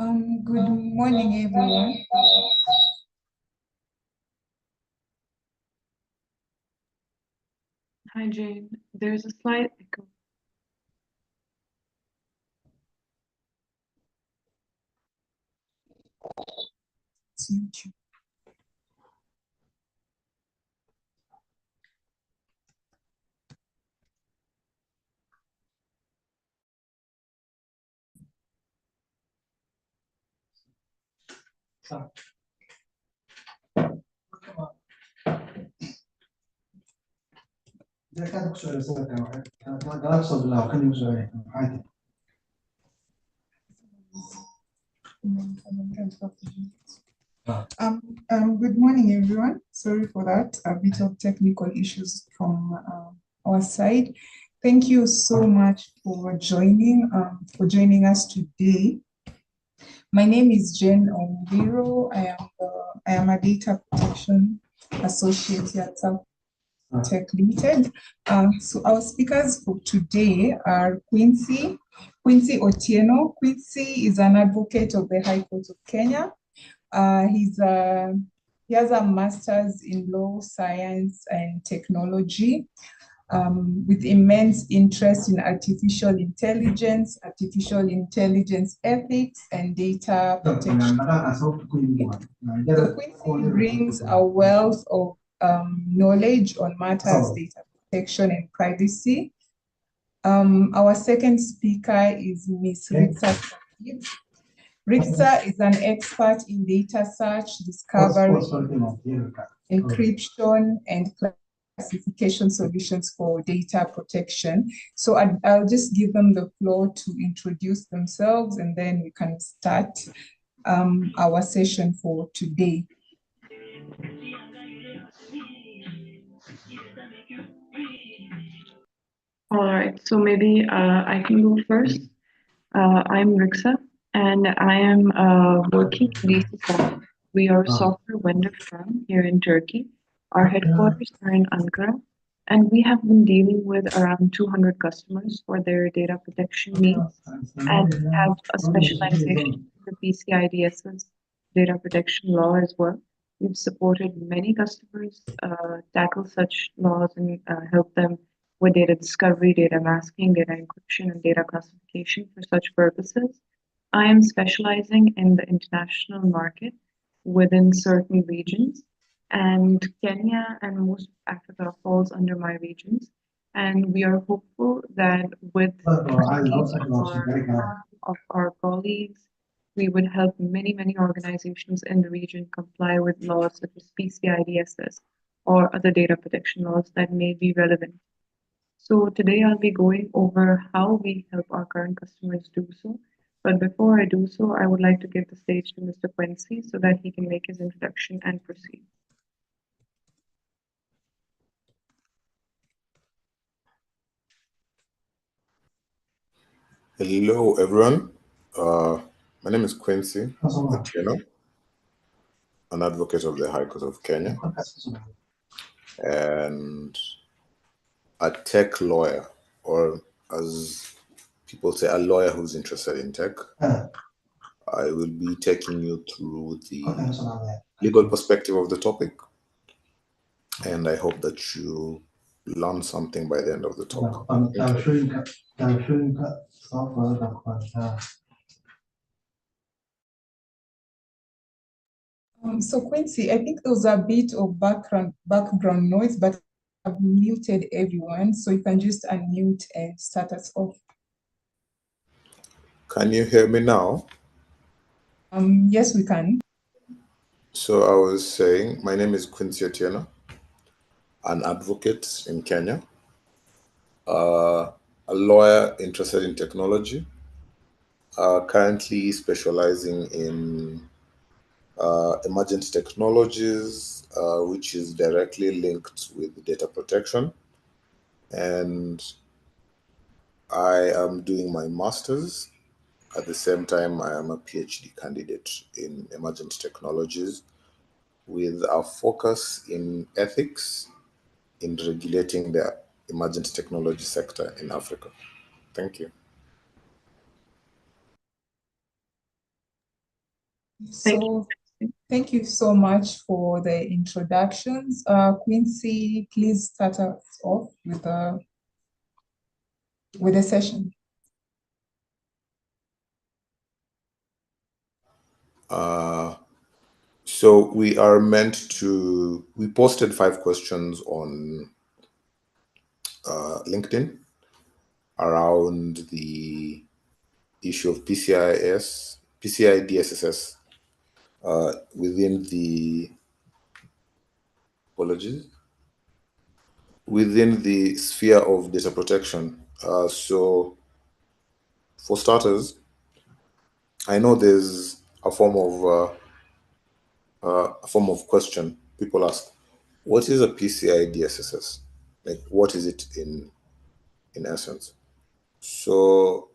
Good morning, everyone. Hi, Jane. There's a slight echo. It's YouTube. Good morning, everyone. Sorry for that, a bit of technical issues from our side. Thank you so much for joining us today. My name is Jen Ombiro. I am a data protection associate here at South Tech Limited. So our speakers for today are Quincy Otieno. Quincy is an advocate of the High Court of Kenya. He has a master's in law, science, and technology, with immense interest in artificial intelligence ethics, and data protection. So Quincy brings a wealth of knowledge on matters data protection and privacy. Our second speaker is Ms. Ritsa. Ritsa is an expert in data search, discovery, encryption, and classification solutions for data protection. So I'll just give them the floor to introduce themselves, and then we can start our session for today. All right, so maybe I can go first. I'm Rixa, and I am working in DCSoft. We are a software vendor firm here in Turkey. Our headquarters are in Ankara, and we have been dealing with around 200 customers for their data protection needs, and have a specialization in the Pci-Dss data protection law as well. We've supported many customers tackle such laws and help them with data discovery, data masking, data encryption, and data classification for such purposes. I am specializing in the international market within certain regions, and Kenya and most of Africa falls under my regions. And we are hopeful that with expertise of our colleagues, we would help many organizations in the region comply with laws such as Pci-Dss or other data protection laws that may be relevant. So today I'll be going over how we help our current customers do so. But before I do so, I would like to give the stage to Mr. Quincy so that he can make his introduction and proceed. Hello, everyone. My name is Quincy Otieno, an advocate of the High Court of Kenya, and a tech lawyer, or as people say, a lawyer who's interested in tech. I will be taking you through the legal perspective of the topic, and I hope that you learn something by the end of the talk. So Quincy, I think there was a bit of background noise, but I've muted everyone, so you can just unmute and start us off. Can you hear me now? Yes, we can. So I was saying, my name is Quincy Otieno, an advocate in Kenya, a lawyer interested in technology, currently specializing in emergent technologies, which is directly linked with data protection. And I am doing my master's. At the same time, I am a PhD candidate in emergent technologies with a focus in ethics in regulating the emergent technology sector in Africa. Thank you. So thank you so much for the introductions. Quincy, please start us off with the session. So we are meant to, we posted 5 questions on LinkedIn around the issue of Pci-Dss within the, apologies, within the sphere of data protection. So for starters, I know there's a form of question people ask: what is a Pci-Dss? Like, what is it in essence? So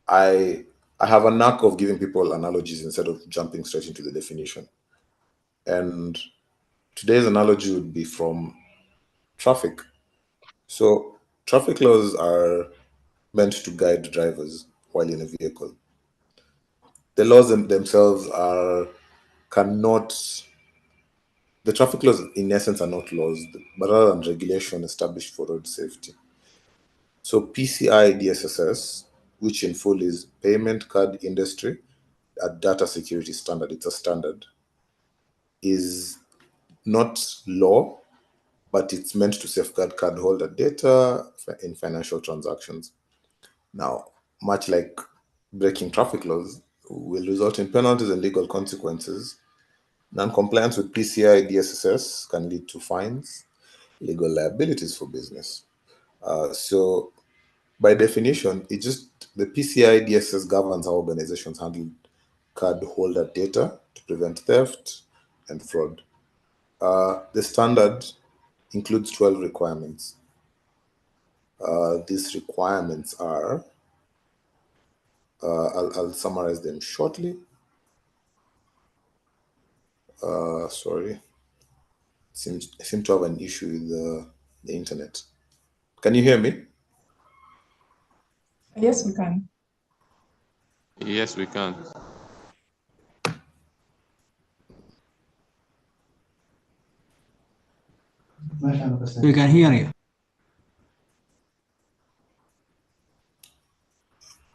I have a knack of giving people analogies instead of jumping straight into the definition. And today's analogy would be from traffic. So traffic laws are meant to guide drivers while in a vehicle. The laws themselves cannot, the traffic laws in essence are not laws, but rather than regulation established for road safety. So Pci-Dss, which in full is Payment Card Industry a Data Security Standard, it's a standard, is not law, but it's meant to safeguard cardholder data in financial transactions. Now, much like breaking traffic laws will result in penalties and legal consequences, non-compliance with Pci-Dss can lead to fines, legal liabilities for business. So by definition, the Pci-Dss governs how organizations handle cardholder data to prevent theft and fraud. The standard includes 12 requirements. These requirements are, I'll summarize them shortly. Sorry, I seem to have an issue with the internet. Can you hear me? Yes, we can. Yes, we can. We can hear you.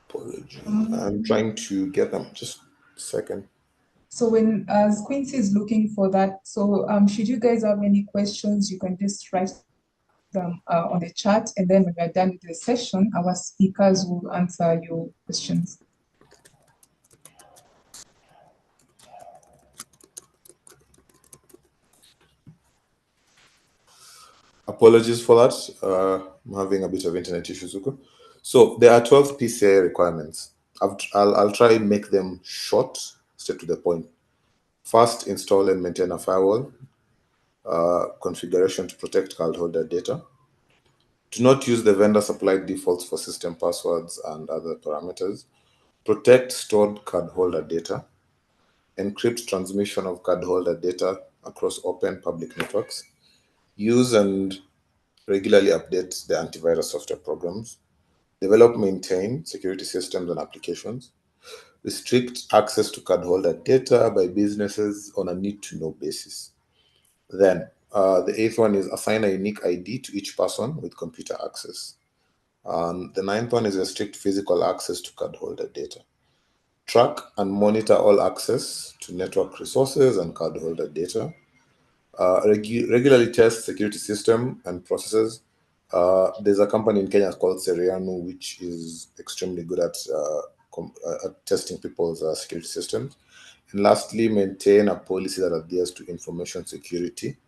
Apologies. I'm trying to get them. Just a second. So as Quincy is looking for that, so should you guys have any questions, you can just write them on the chat, and then when we're done with the session, our speakers will answer your questions. Apologies for that. I'm having a bit of internet issues. So there are 12 PCI requirements. I'll try and make them short, straight to the point. First, install and maintain a firewall. Configuration to protect cardholder data. Do not use the vendor-supplied defaults for system passwords and other parameters. Protect stored cardholder data. Encrypt transmission of cardholder data across open public networks. Use and regularly update the antivirus software programs. Develop, maintain security systems and applications. Restrict access to cardholder data by businesses on a need-to-know basis. Then, the 8th one is assign a unique ID to each person with computer access. The 9th one is restrict physical access to cardholder data. Track and monitor all access to network resources and cardholder data. Regularly test security system and processes. There's a company in Kenya called Seriano, which is extremely good at testing people's security systems. And lastly, maintain a policy that adheres to information security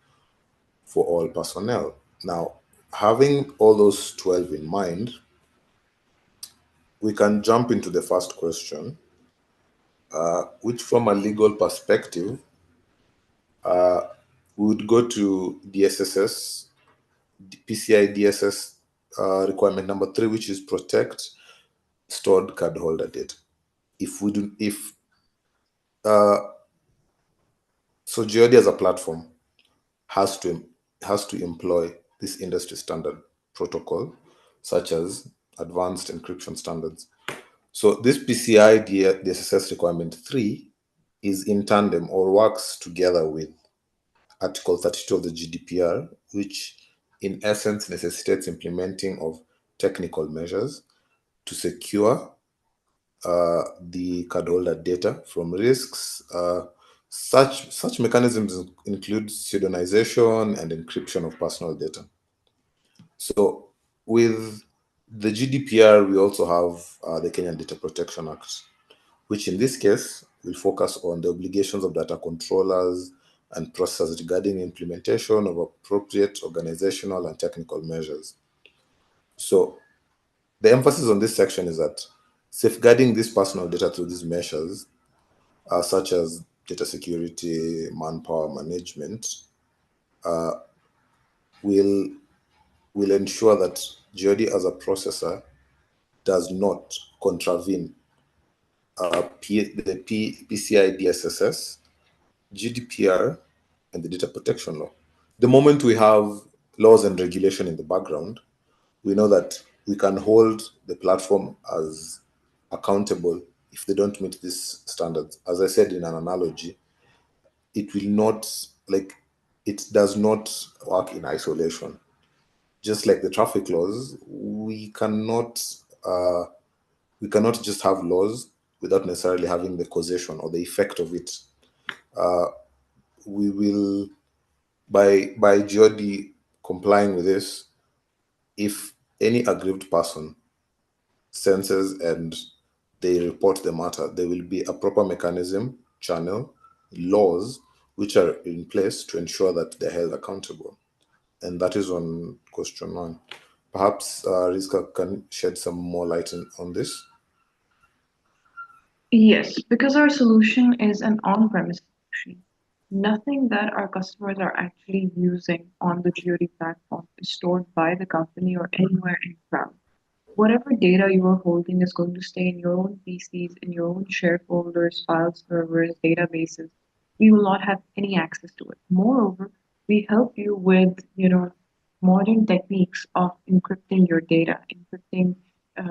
for all personnel. Now, having all those 12 in mind, we can jump into the first question, which from a legal perspective, we would go to DSSS, Pci-Dss requirement number 3, which is protect stored cardholder data. So Geodis as a platform has to employ this industry standard protocol, such as advanced encryption standards. So this PCI DSSS requirement 3 is in tandem or works together with Article 32 of the GDPR, which in essence necessitates implementing of technical measures to secure the cardholder data from risks. Such mechanisms include pseudonymization and encryption of personal data. So with the GDPR, we also have the Kenyan Data Protection Act, which in this case will focus on the obligations of data controllers and processors regarding implementation of appropriate organizational and technical measures. So the emphasis on this section is that safeguarding this personal data through these measures, such as data security, manpower management, will ensure that GOD as a processor does not contravene the Pci-Dss, GDPR, and the data protection law. The moment we have laws and regulation in the background, we know that we can hold the platform as accountable if they don't meet these standards. As I said in an analogy, it will not, it does not work in isolation. Just like the traffic laws, we cannot just have laws without necessarily having the causation or the effect of it. We will, by GOD complying with this, if any aggrieved person senses and they report the matter, there will be a proper mechanism, channel, laws which are in place to ensure that they're held accountable. And that is on question 1. Perhaps Rizka can shed some more light on this. Yes, because our solution is an on-premise solution. Nothing that our customers are actually using on the GOD platform is stored by the company or anywhere in cloud. Whatever data you are holding is going to stay in your own PCs, in your own shared folders, file servers, databases. We will not have any access to it. Moreover, we help you with, modern techniques of encrypting your data, encrypting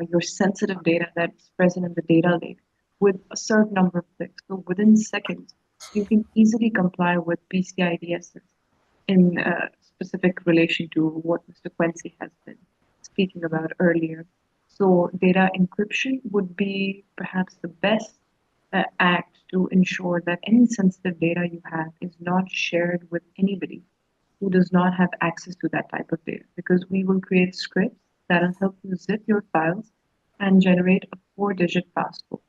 your sensitive data that's present in the data lake with a certain number of clicks. So within seconds, you can easily comply with PCI-DSS in specific relation to what Mr. Quincy has been speaking about earlier. So data encryption would be perhaps the best act to ensure that any sensitive data you have is not shared with anybody who does not have access to that type of data, because we will create scripts that will help you zip your files and generate a 4-digit passcode.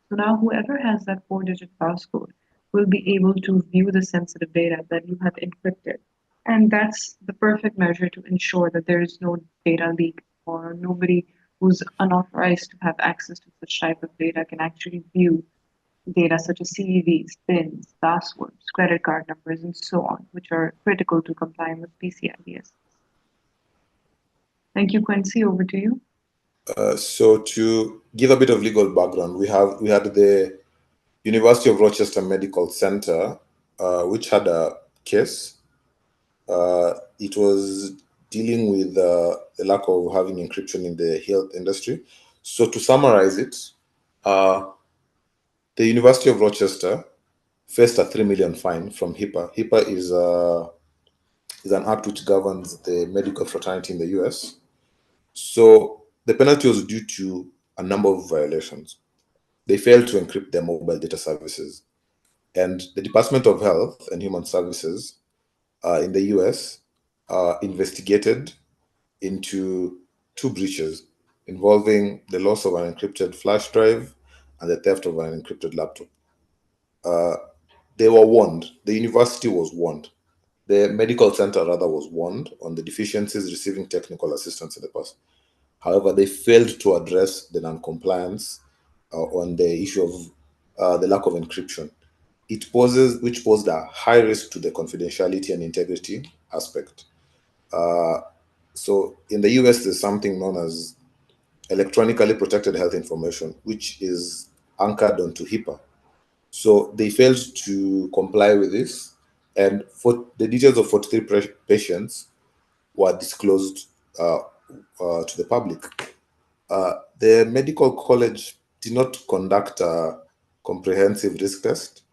So now whoever has that 4-digit passcode will be able to view the sensitive data that you have encrypted. And that's the perfect measure to ensure that there is no data leak or nobody who's unauthorized to have access to such type of data can actually view data such as CVVs, PINs, passwords, credit card numbers, and so on, which are critical to complying with PCI-DSS. Thank you, Quincy. Over to you. So to give a bit of legal background, we had the University of Rochester Medical Center, which had a case. It was dealing with the lack of having encryption in the health industry. So to summarize it, the University of Rochester faced a 3 million fine from HIPAA. HIPAA is an act which governs the medical fraternity in the US. So the penalty was due to a number of violations. They failed to encrypt their mobile data services. And the Department of Health and Human Services in the US investigated into 2 breaches involving the loss of an encrypted flash drive and the theft of an encrypted laptop. They were warned. The university was warned. The medical center, rather, was warned on the deficiencies receiving technical assistance in the past. However, they failed to address the non-compliance on the issue of the lack of encryption. Which posed a high risk to the confidentiality and integrity aspect. So in the US, there's something known as electronically protected health information, which is anchored onto HIPAA. So they failed to comply with this, and for the details of 43 patients were disclosed to the public. The medical college did not conduct a comprehensive risk test,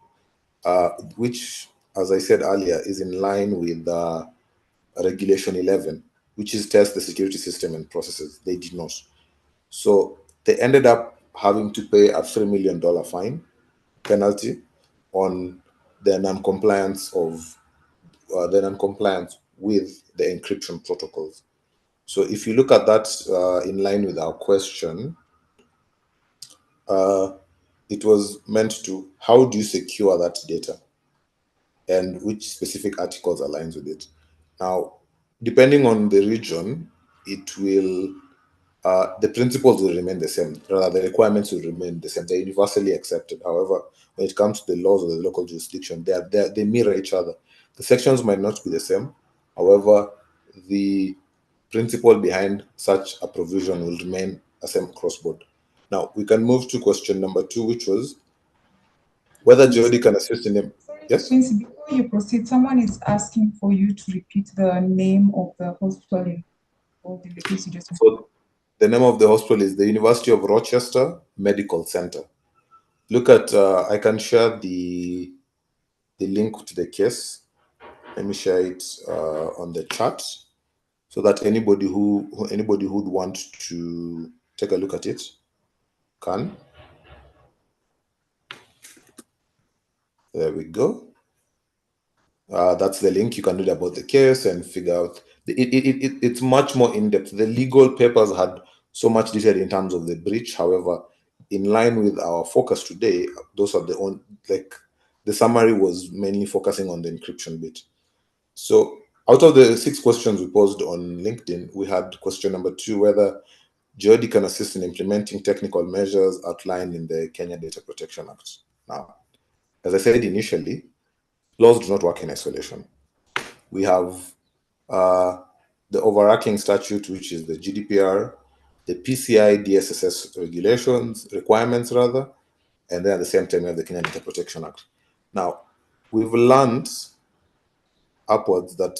which, as I said earlier, is in line with Regulation 11, which is test the security system and processes. They did not. So they ended up having to pay a $3 million fine penalty on their non-compliance with the encryption protocols. So if you look at that in line with our question, it was meant to, how do you secure that data and which specific articles aligns with it? Now, depending on the region, it will the principles will remain the same. Rather, the requirements will remain the same. They're universally accepted. However, when it comes to the laws of the local jurisdiction, they mirror each other. The sections might not be the same. However, the principle behind such a provision will remain the same across board. Now, we can move to question number 2, which was whether GOD can assist in them. Sorry, Yes? Quincy, before you proceed, someone is asking for you to repeat the name of the hospital in all the case you just mentioned. So the name of the hospital is the University of Rochester Medical Center. Look at, I can share the link to the case. Let me share it on the chat so that anybody who'd want to take a look at it can. There we go. That's the link. You can read about the case and figure out. It's much more in depth. The legal papers had so much detail in terms of the breach. However, in line with our focus today, those are the summary was mainly focusing on the encryption bit. So out of the 6 questions we posed on LinkedIn, we had question number 2, whether GOD can assist in implementing technical measures outlined in the Kenya Data Protection Act. Now, as I said initially, laws do not work in isolation. We have the overarching statute, which is the GDPR, the Pci-Dss requirements, and then at the same time, we have the Kenya Data Protection Act. Now, we've learned upwards that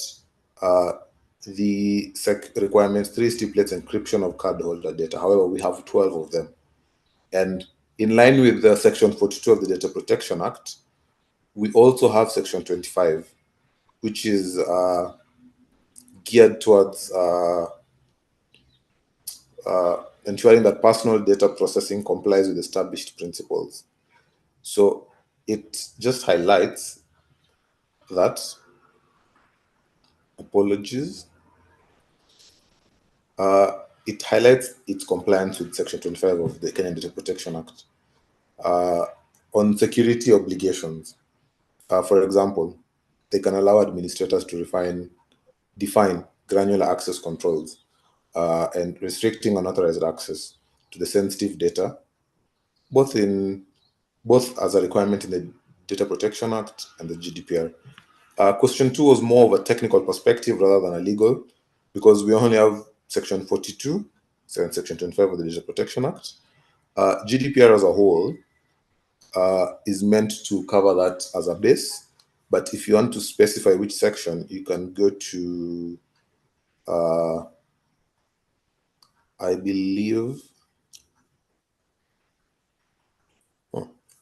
the SEC requirements 3 stipulates encryption of cardholder data. However, we have 12 of them. And in line with the Section 42 of the Data Protection Act, we also have Section 25, which is geared towards ensuring that personal data processing complies with established principles. So it just highlights that, apologies, it highlights its compliance with Section 25 of the Kenya Data Protection Act on security obligations. For example, they can allow administrators to define granular access controls and restricting unauthorized access to the sensitive data, both as a requirement in the Data Protection Act and the GDPR. Question 2 was more of a technical perspective rather than a legal, because we only have Section 42 and Section 25 of the Data Protection Act. GDPR as a whole is meant to cover that as a base, but if you want to specify which section, you can go to, I believe,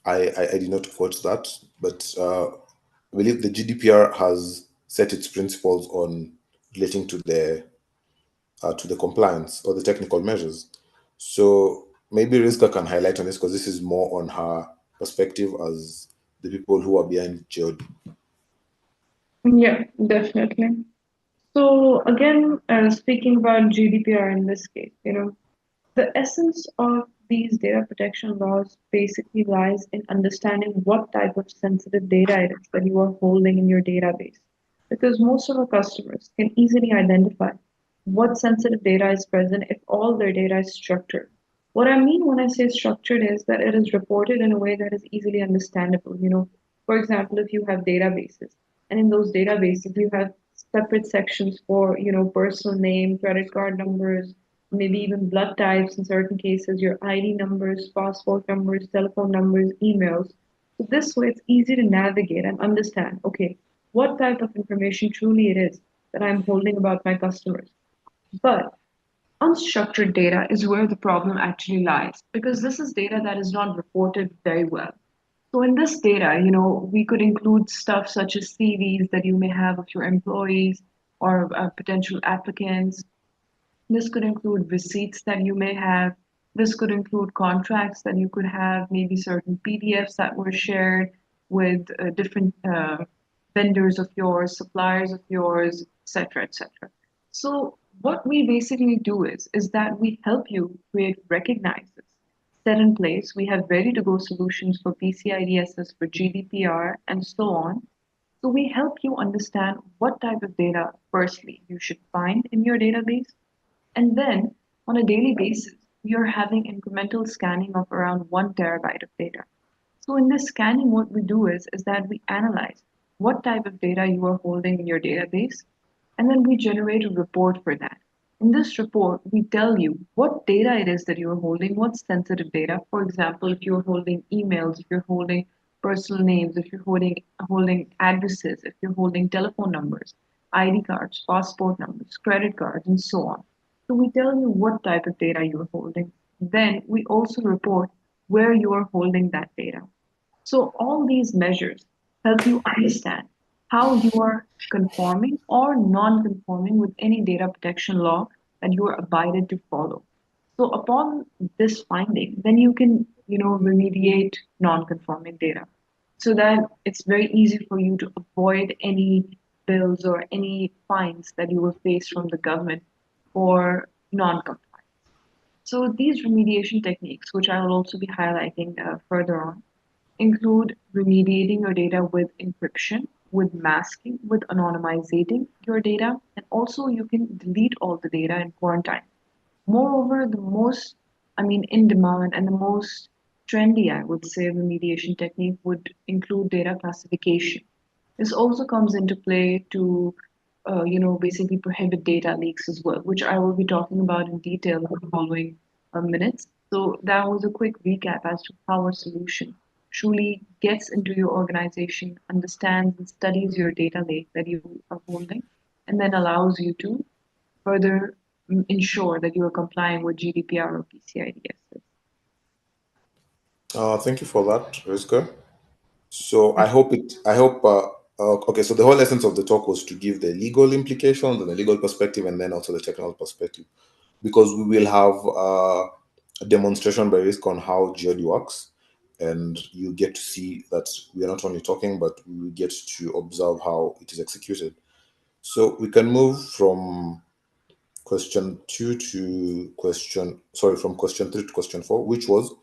I did not quote that, but I believe the GDPR has set its principles on relating to the compliance or the technical measures. So maybe Rizka can highlight on this, because this is more on her perspective as the people who are behind GOD. Yeah, definitely. So again, speaking about GDPR in this case, the essence of these data protection laws basically lies in understanding what type of sensitive data it is that you are holding in your database. Because most of our customers can easily identify what sensitive data is present if all their data is structured. What I mean when I say structured is that it is reported in a way that is easily understandable. For example, if you have databases, and in those databases you have separate sections for, personal name, credit card numbers, maybe even blood types in certain cases, your ID numbers, passport numbers, telephone numbers, emails. So this way it's easy to navigate and understand, okay, what type of information truly it is that I'm holding about my customers. But unstructured data is where the problem actually lies because this is data that is not reported very well. So in this data, we could include stuff such as CVs that you may have of your employees or potential applicants. This could include receipts that you may have. This could include contracts that you could have, maybe certain PDFs that were shared with different vendors of yours, suppliers of yours, etc., etc. So what we basically do is that we help you create recognizes set in place. We have ready to go solutions for PCI-DSS, for GDPR, and so on. So we help you understand what type of data, firstly, you should find in your database, and then on a daily basis, we are having incremental scanning of around 1 terabyte of data. So in this scanning, what we do is that we analyze what type of data you are holding in your database, and then we generate a report for that. In this report, we tell you what data it is that you're holding, what's sensitive data. For example, if you're holding emails, if you're holding personal names, if you're holding addresses, if you're holding telephone numbers, ID cards, passport numbers, credit cards, and so on. So we tell you what type of data you're holding. Then we also report where you are holding that data. So all these measures help you understand how you are conforming or non-conforming with any data protection law that you are abided to follow. So upon this finding, then you can, remediate non-conforming data so that it's very easy for you to avoid any bills or any fines that you will face from the government for non-compliance. So these remediation techniques, which I will also be highlighting further on, include remediating your data with encryption, with masking, with anonymizing your data, and also you can delete all the data in quarantine. Moreover, the most, in demand and the most trendy, I would say, remediation technique would include data classification. This also comes into play to, basically prohibit data leaks as well, which I will be talking about in detail in the following minutes. So that was a quick recap as to how a solution truly gets into your organization, understands and studies your data lake that you are holding, and then allows you to further ensure that you are complying with GDPR or PCI-DSS. Thank you for that, Rizka. So I hope okay, so the whole essence of the talk was to give the legal implications and the legal perspective and then also the technical perspective, because we will have a demonstration by Rizka on how GeoD works, and you get to see that we are not only talking, but we get to observe how it is executed. So we can move from question 2 to from question 3 to question 4, which was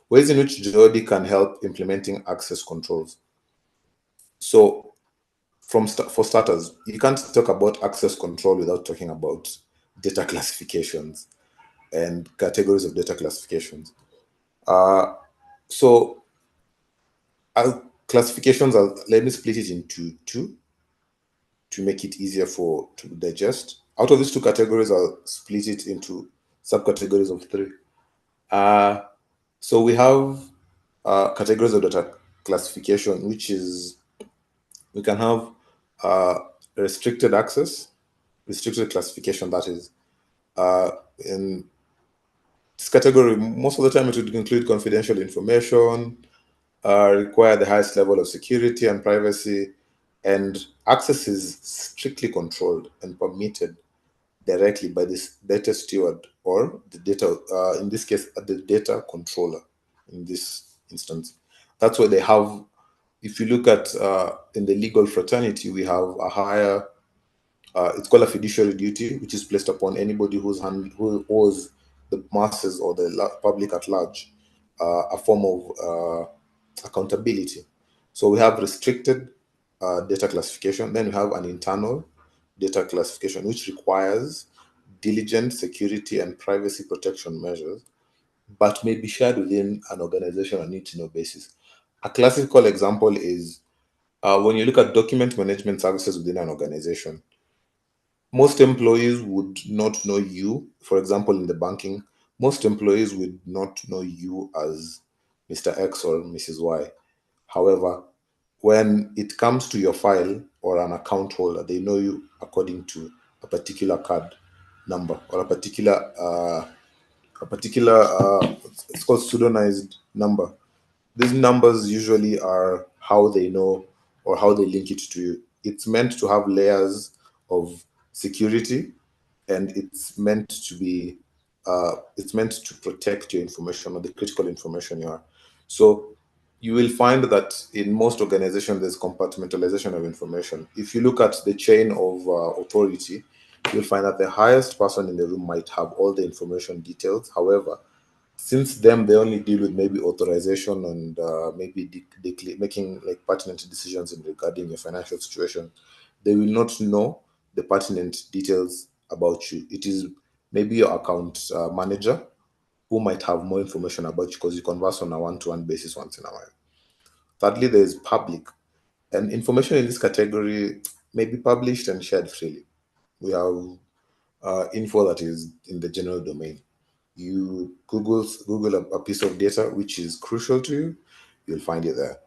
ways in which GeoD can help implementing access controls. So for starters, you can't talk about access control without talking about data classifications and categories of data classifications. So classifications are, let me split it into two to make it easier to digest. Out of these two categories, I'll split it into subcategories of 3. So we have categories of data classification, which is, we can have restricted access, restricted classification, that is. In this category, most of the time it would include confidential information, require the highest level of security and privacy, and access is strictly controlled and permitted directly by this data steward or the data, in this case, the data controller in this instance. That's why they have, if you look at in the legal fraternity, we have a higher, it's called a fiduciary duty, which is placed upon anybody who owes the masses or the public at large a form of accountability. So we have restricted data classification. Then we have an internal data classification, which requires diligent security and privacy protection measures, but may be shared within an organization on a need-to-know basis. A classical example is when you look at document management services within an organization. Most employees would not know you. For example, in the banking, most employees would not know you as Mr. X or Mrs. Y. However, when it comes to your file or an account holder, they know you according to a particular card number or a particular it's called pseudonymized number. These numbers usually are how they know or how they link it to you. It's meant to have layers of security, and it's meant to protect your information or the critical information you are. So you will find that in most organizations there's compartmentalization of information. If you look at the chain of authority, you'll find that the highest person in the room might have all the information details. However, since them they only deal with maybe authorization and maybe making like pertinent decisions in regarding your financial situation, they will not know the pertinent details about you. It is maybe your account manager who might have more information about you because you converse on a one-to-one basis once in a while. Thirdly, there is public, and information in this category may be published and shared freely. We have info that is in the general domain. You Google a piece of data which is crucial to you, you'll find it there.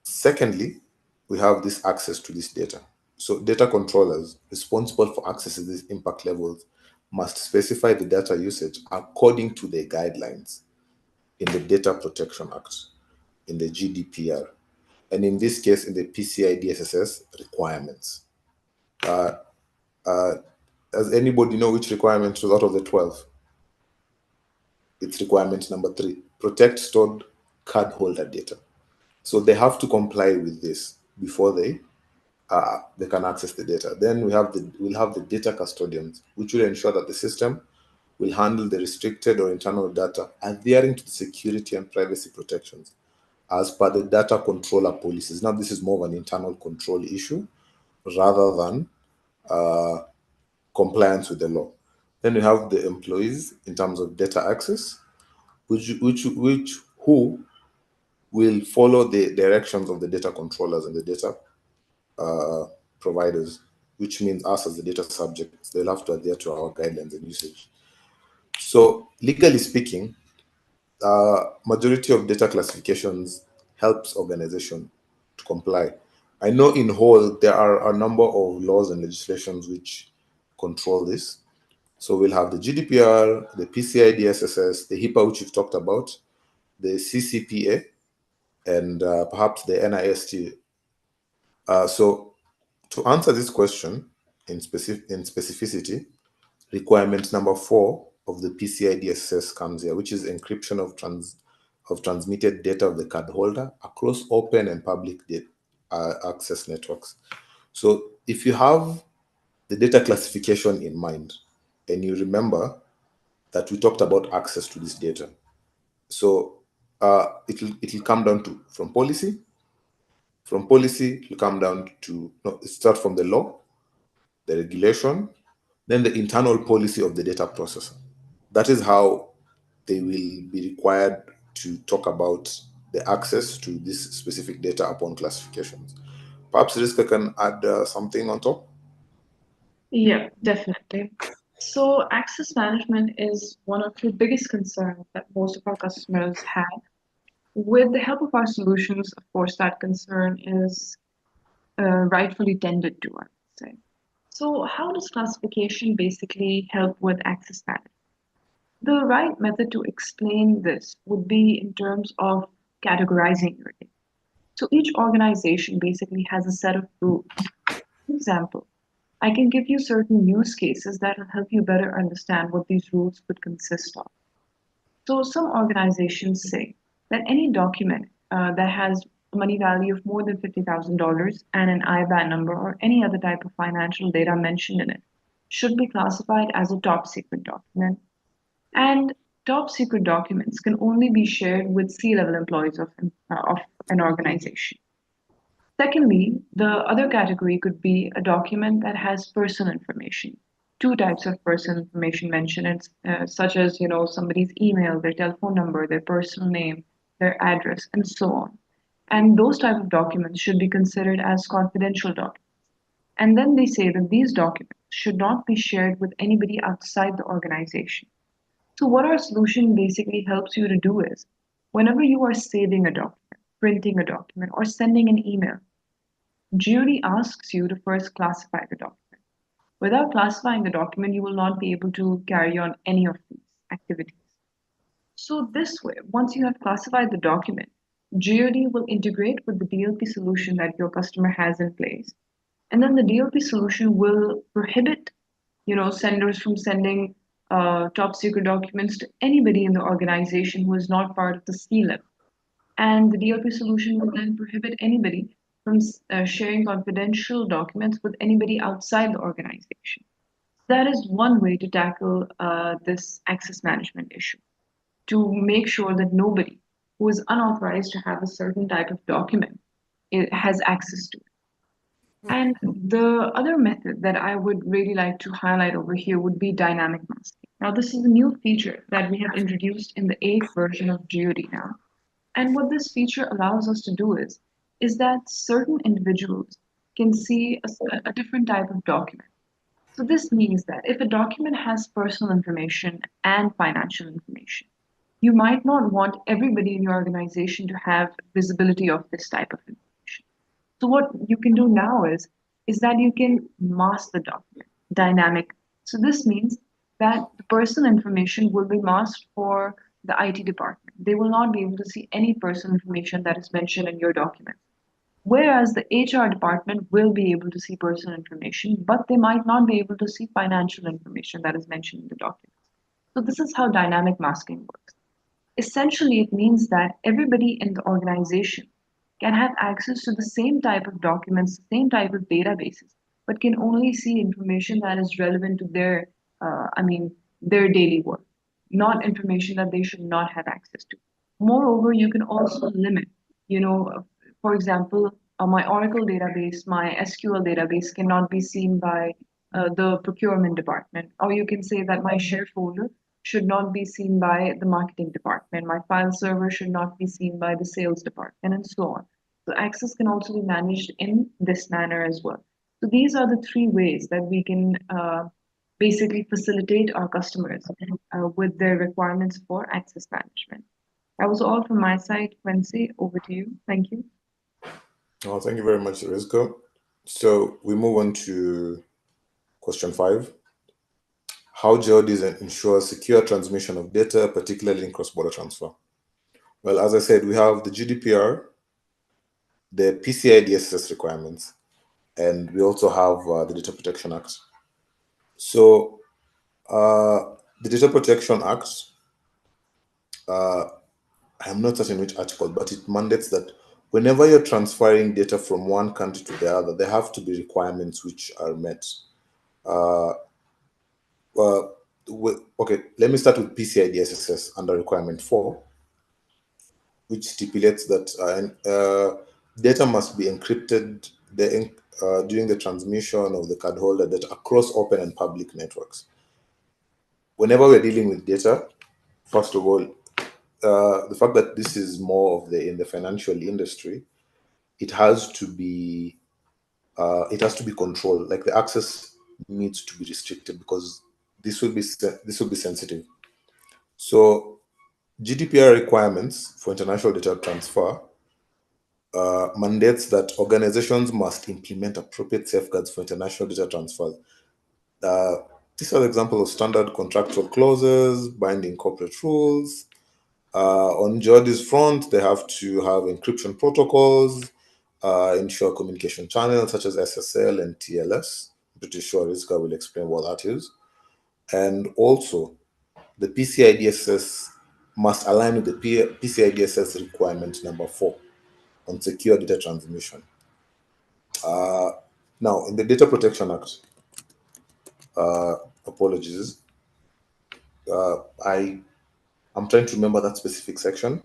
Secondly, we have this access to this data. So data controllers responsible for accessing these impact levels must specify the data usage according to the guidelines in the Data Protection Act, in the GDPR, and in this case in the PCI-DSS requirements. Does anybody know which requirement was out of the 12? It's requirement number 3, protect stored cardholder data. So they have to comply with this before they can access the data. Then we'll have the data custodians, which will ensure that the system will handle the restricted or internal data adhering to the security and privacy protections as per the data controller policies. Now, this is more of an internal control issue rather than compliance with the law. Then we have the employees in terms of data access, who will follow the directions of the data controllers and the data providers, which means us as the data subjects. They'll have to adhere to our guidelines and usage. So legally speaking, majority of data classifications helps organization to comply. I know in whole there are a number of laws and legislations which control this. So we'll have the GDPR, the PCI-DSS, the HIPAA, which you've talked about, the CCPA, and perhaps the NIST. So to answer this question in specificity, requirement number 4 of the PCI-DSS comes here, which is encryption of transmitted data of the cardholder across open and public access networks. So if you have the data classification in mind, and you remember that we talked about access to this data, so it'll come down to from policy. From policy, it'll come down to it start from the law, the regulation, then the internal policy of the data processor. That is how they will be required to talk about the access to this specific data upon classifications. Perhaps Riska can add something on top. Yeah, definitely. So access management is one of the biggest concerns that most of our customers have. With the help of our solutions, of course, that concern is rightfully tended to, I would say. So how does classification basically help with access management? The right method to explain this would be in terms of categorizing your data. So each organization basically has a set of rules. For example, I can give you certain use cases that will help you better understand what these rules could consist of. So some organizations say that any document that has a money value of more than $50,000 and an IBAN number or any other type of financial data mentioned in it should be classified as a top secret document. And top secret documents can only be shared with C-level employees of an organization. Secondly, the other category could be a document that has personal information. Two types of personal information mentioned, such as somebody's email, their telephone number, their personal name, their address, and so on. And those type of documents should be considered as confidential documents. And then they say that these documents should not be shared with anybody outside the organization. So what our solution basically helps you to do is, whenever you are saving a document, printing a document, or sending an email, Jury asks you to first classify the document. Without classifying the document, you will not be able to carry on any of these activities. So this way, once you have classified the document, GOD will integrate with the DLP solution that your customer has in place. And then the DLP solution will prohibit, senders from sending top secret documents to anybody in the organization who is not part of the C-level. And the DLP solution will then prohibit anybody from sharing confidential documents with anybody outside the organization. That is one way to tackle this access management issue, to make sure that nobody who is unauthorized to have a certain type of document has access to it. And the other method that I would really like to highlight over here would be dynamic masking. Now, this is a new feature that we have introduced in the 8th version of GOD now. And what this feature allows us to do is that certain individuals can see a different type of document. So this means that if a document has personal information and financial information, you might not want everybody in your organization to have visibility of this type of information. So what you can do now is that you can mask the document dynamic. So this means that the personal information will be masked for the IT department. They will not be able to see any personal information that is mentioned in your document. Whereas the HR department will be able to see personal information, but they might not be able to see financial information that is mentioned in the document. So this is how dynamic masking works. Essentially, it means that everybody in the organization can have access to the same type of documents, the same type of databases, but can only see information that is relevant to their daily work, not information that they should not have access to. Moreover, you can also limit, for example, my Oracle database, my SQL database cannot be seen by the procurement department, or you can say that my share folder should not be seen by the marketing department. My file server should not be seen by the sales department, and so on. So access can also be managed in this manner as well. So these are the three ways that we can basically facilitate our customers with their requirements for access management. That was all from my side. Quincy, over to you. Thank you. Oh, thank you very much, Rizko. So we move on to question 5. How GODs ensure secure transmission of data, particularly in cross-border transfer? Well, as I said, we have the GDPR, the Pci-Dss requirements, and we also have the Data Protection Act. So the Data Protection Act, I'm not certain which article, but it mandates that whenever you're transferring data from one country to the other, there have to be requirements which are met. Okay, let me start with Pci-Dss under requirement 4, which stipulates that data must be encrypted during the transmission of the cardholder data across open and public networks. Whenever we're dealing with data, first of all, the fact that this is more of in the financial industry, it has to be controlled. Like the access needs to be restricted because this will be sensitive. So GDPR requirements for international data transfer mandates that organizations must implement appropriate safeguards for international data transfers. These are examples of standard contractual clauses, binding corporate rules. On GOD's front, they have to have encryption protocols, ensure communication channels such as SSL and TLS. I'm pretty sure Rizka will explain what that is. And also, the Pci-Dss must align with the Pci-Dss requirement number 4 on secure data transmission. Now, in the Data Protection Act, apologies, I'm trying to remember that specific section,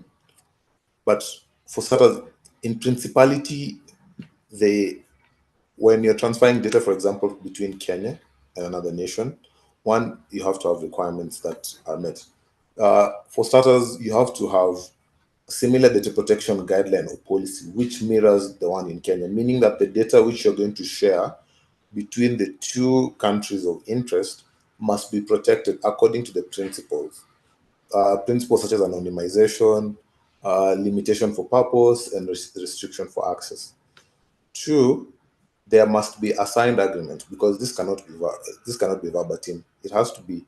but for starters, in principality, when you're transferring data, for example, between Kenya and another nation, one, you have to have requirements that are met. For starters, you have to have similar data protection guideline or policy which mirrors the one in Kenya, meaning that the data which you're going to share between the two countries of interest must be protected according to the principles. Principles such as anonymization, limitation for purpose, and restriction for access. 2, there must be a signed agreement because this cannot be verbatim. It has to be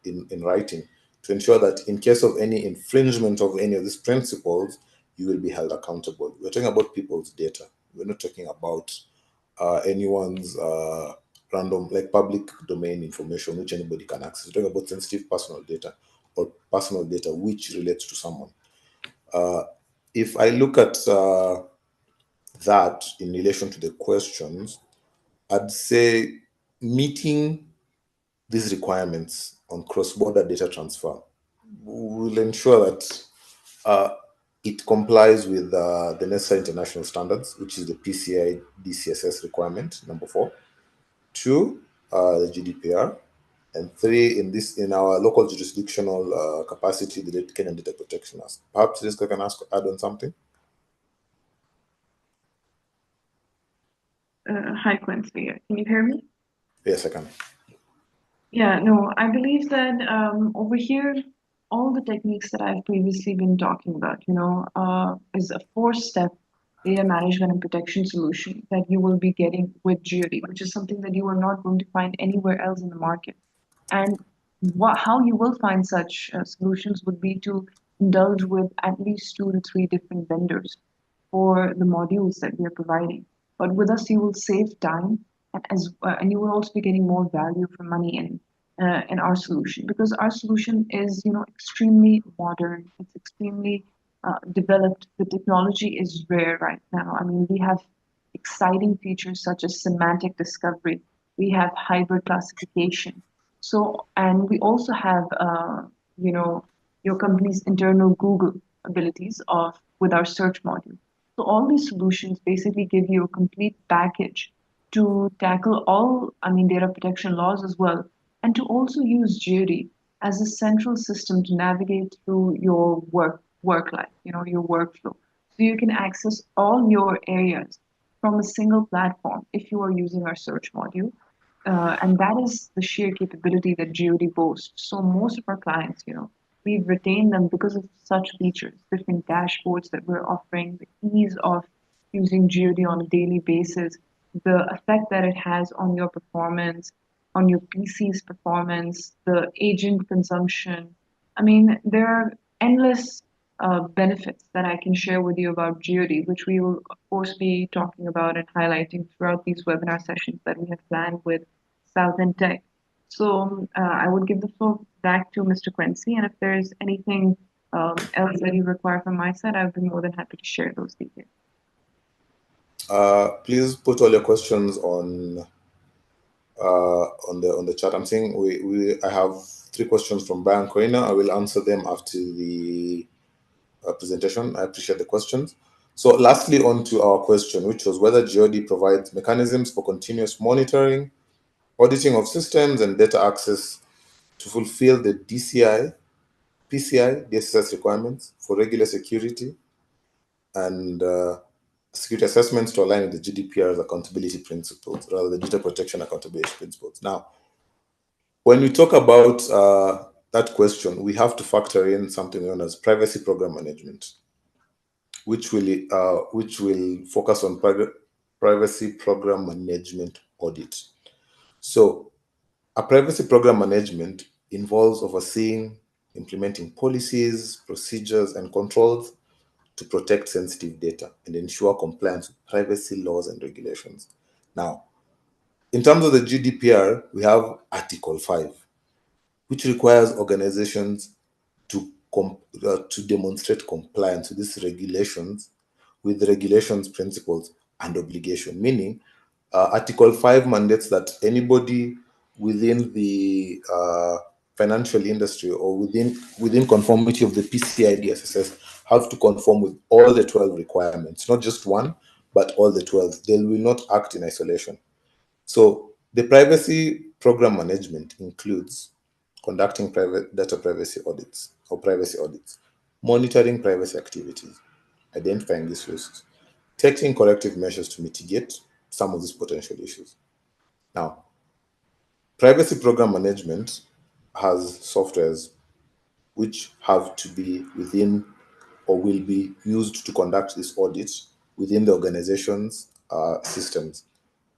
in writing. to ensure that in case of any infringement of any of these principles, you will be held accountable. We're talking about people's data. We're not talking about anyone's random, like public domain information, which anybody can access. We're talking about sensitive personal data or personal data which relates to someone. If I look at that in relation to the questions, I'd say meeting these requirements on cross-border data transfer will ensure that it complies with the necessary international standards, which is the Pci-Dss requirement, number 4. 2, the GDPR. And 3, in our local jurisdictional capacity, the Kenyan Data Protection Act. Perhaps Jessica can add on something? Hi, Quincy. Can you hear me? Yes, I can. Yeah, no, I believe that over here, all the techniques that I've previously been talking about, is a 4-step data management and protection solution that you will be getting with Jury, which is something that you are not going to find anywhere else in the market. And how you will find such solutions would be to indulge with at least 2 to 3 different vendors for the modules that we are providing. But with us, you will save time, and you will also be getting more value for money in our solution, because our solution is extremely modern. It's extremely developed. The technology is rare right now. I mean, we have exciting features such as semantic discovery. We have hybrid classification. So, and we also have, your company's internal Google abilities with our search module. So all these solutions basically give you a complete package to tackle all, data protection laws as well, and to also use Jury as a central system to navigate through your work life, your workflow. So you can access all your areas from a single platform if you are using our search module. And that is the sheer capability that Jury boasts. So most of our clients, we've retained them because of such features, different dashboards that we're offering, the ease of using Jury on a daily basis, the effect that it has on your performance, on your PC's performance, the agent consumption. I mean, there are endless benefits that I can share with you about Jury, which we will, of course, be talking about and highlighting throughout these webinar sessions that we have planned with Southern Tech. So I would give the floor back to Mr. Quincy, and if there's anything else that you require from my side, I would be more than happy to share those details. Please put all your questions on the chat. I'm saying I have 3 questions from Brian Koina. I will answer them after the presentation. I appreciate the questions. So lastly, on to our question, which was whether GOD provides mechanisms for continuous monitoring, auditing of systems, and data access to fulfill the PCI DSS requirements for regular security and security assessments to align with the GDPR's accountability principles, rather the data protection accountability principles. Now, when we talk about that question, we have to factor in something known as privacy program management, which will focus on privacy program management audit. So, a privacy program management involves overseeing, implementing policies, procedures, and controls to protect sensitive data and ensure compliance with privacy laws and regulations. Now, in terms of the GDPR, we have Article 5, which requires organizations to demonstrate compliance with these regulations, with the regulations, principles, and obligation. Meaning, Article 5 mandates that anybody within the financial industry or within conformity of the Pci-Dss have to conform with all the 12 requirements, not just one, but all the 12. They will not act in isolation. So the privacy program management includes conducting private data privacy audits or privacy audits, monitoring privacy activities, identifying these risks, taking corrective measures to mitigate some of these potential issues. Now, privacy program management has softwares which have to be within or will be used to conduct this audit within the organization's systems,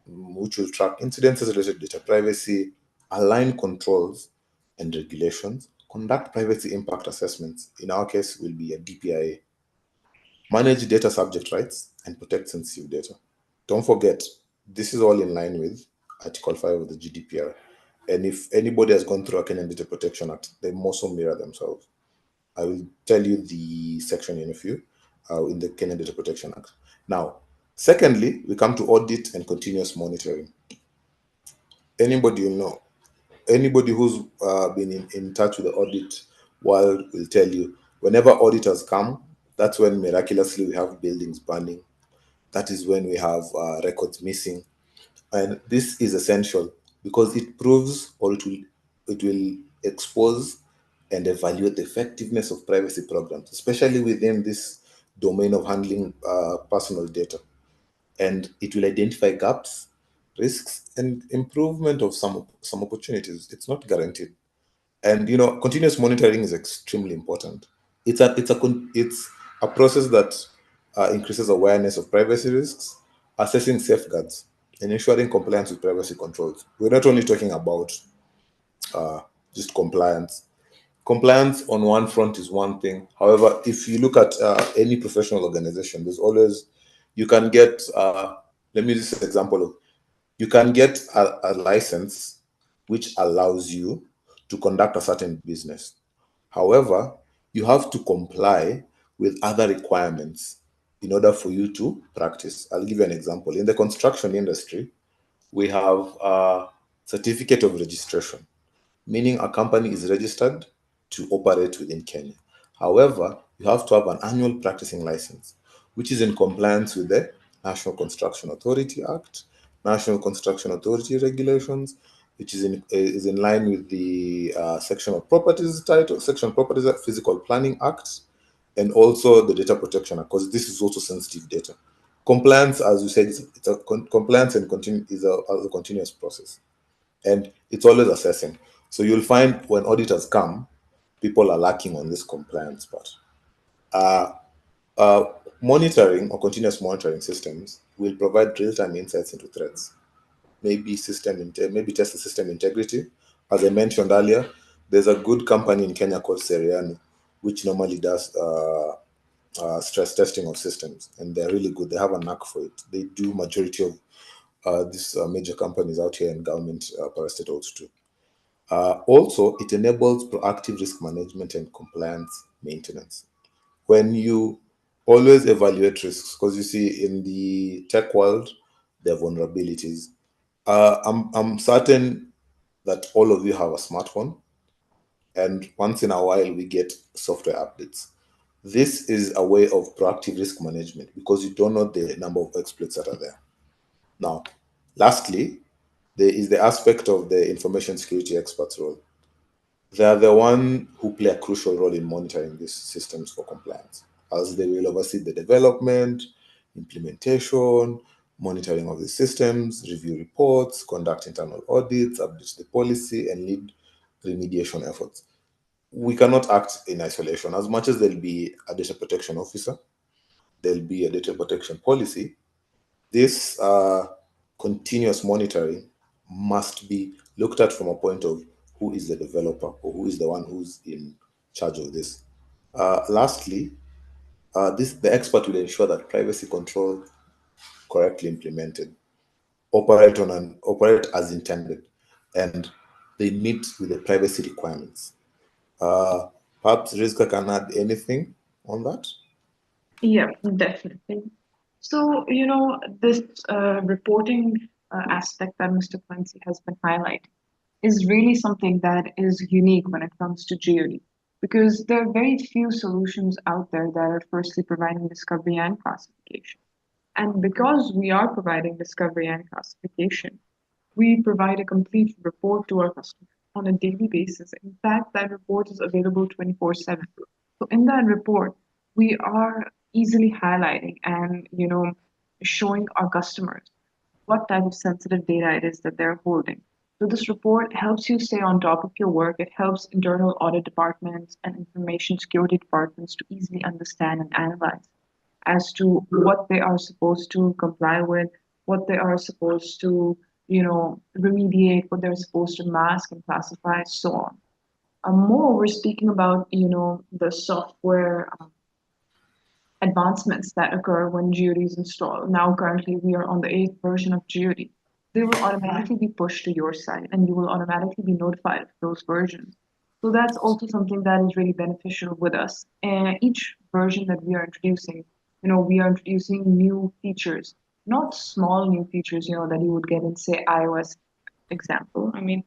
which will track incidences related to data privacy, align controls and regulations, conduct privacy impact assessments. In our case, will be a DPIA. Manage data subject rights and protect sensitive data. Don't forget, this is all in line with Article 5 of the GDPR. And if anybody has gone through a Kenyan Data Protection Act, they must also mirror themselves. I will tell you the section in a few in the Kenyan Data Protection Act. Now, secondly, we come to audit and continuous monitoring. Anybody you know, anybody who's been in touch with the audit world will tell you, whenever auditors come, that's when miraculously we have buildings burning. That is when we have records missing. And this is essential because it proves, or it will expose and evaluate the effectiveness of privacy programs, especially within this domain of handling personal data. And it will identify gaps, risks, and improvement of some opportunities. It's not guaranteed. And continuous monitoring is extremely important. It's a process that increases awareness of privacy risks, assessing safeguards, and ensuring compliance with privacy controls. We're not only talking about just compliance. Compliance on one front is one thing. However, if you look at any professional organization, there's always you can get. Let me use an example of you can get a license which allows you to conduct a certain business. However, you have to comply with other requirements in order for you to practice. I'll give you an example. In the construction industry, we have a certificate of registration, meaning a company is registered to operate within Kenya. However, you have to have an annual practicing license, which is in compliance with the National Construction Authority Act, National Construction Authority regulations, which is in line with the Section of Properties title, Section Properties Act, Physical Planning Act, and also the Data Protection Act, because this is also sensitive data. Compliance, as you said, compliance and is a continuous process, and it's always assessing. So you'll find when auditors come, people are lacking on this compliance part. Monitoring or continuous monitoring systems will provide real-time insights into threats. Maybe maybe test the system integrity. As I mentioned earlier, there's a good company in Kenya called Seriano, which normally does stress testing of systems, and they're really good. They have a knack for it. They do majority of these major companies out here in government parastatals too. Also, it enables proactive risk management and compliance maintenance. When you always evaluate risks, because you see in the tech world, there are vulnerabilities. I'm certain that all of you have a smartphone, and once in a while we get software updates. This is a way of proactive risk management because you don't know the number of exploits that are there. Now, lastly, there is the aspect of the information security experts role. They are the one who play a crucial role in monitoring these systems for compliance, as they will oversee the development, implementation, monitoring of the systems, review reports, conduct internal audits, update the policy, and lead remediation efforts. We cannot act in isolation. As much as there'll be a data protection officer, there'll be a data protection policy. This continuous monitoring must be looked at from a point of who is the developer or who is the one who's in charge of this. Lastly, the expert will ensure that privacy control correctly implemented, operate as intended, and they meet with the privacy requirements. Perhaps Rizka can add anything on that. Yeah, definitely. So, this reporting aspect that Mr. Quincy has been highlighting is really something that is unique when it comes to GOD, because there are very few solutions out there that are firstly providing discovery and classification. And because we are providing discovery and classification, we provide a complete report to our customers on a daily basis. In fact, that report is available 24/7. So in that report, we are easily highlighting and showing our customers what type of sensitive data it is that they're holding. So this report helps you stay on top of your work. It helps internal audit departments and information security departments to easily understand and analyze as to what they are supposed to comply with, what they are supposed to, remediate, what they're supposed to mask and classify, so on. Moreover, speaking about, the software advancements that occur when GeoD is installed. Now, currently, we are on the 8th version of GeoD. They will automatically be pushed to your site and you will automatically be notified of those versions. So that's also something that is really beneficial with us. And each version that we are introducing, we are introducing new features, not small new features, that you would get in, say, iOS example. I mean,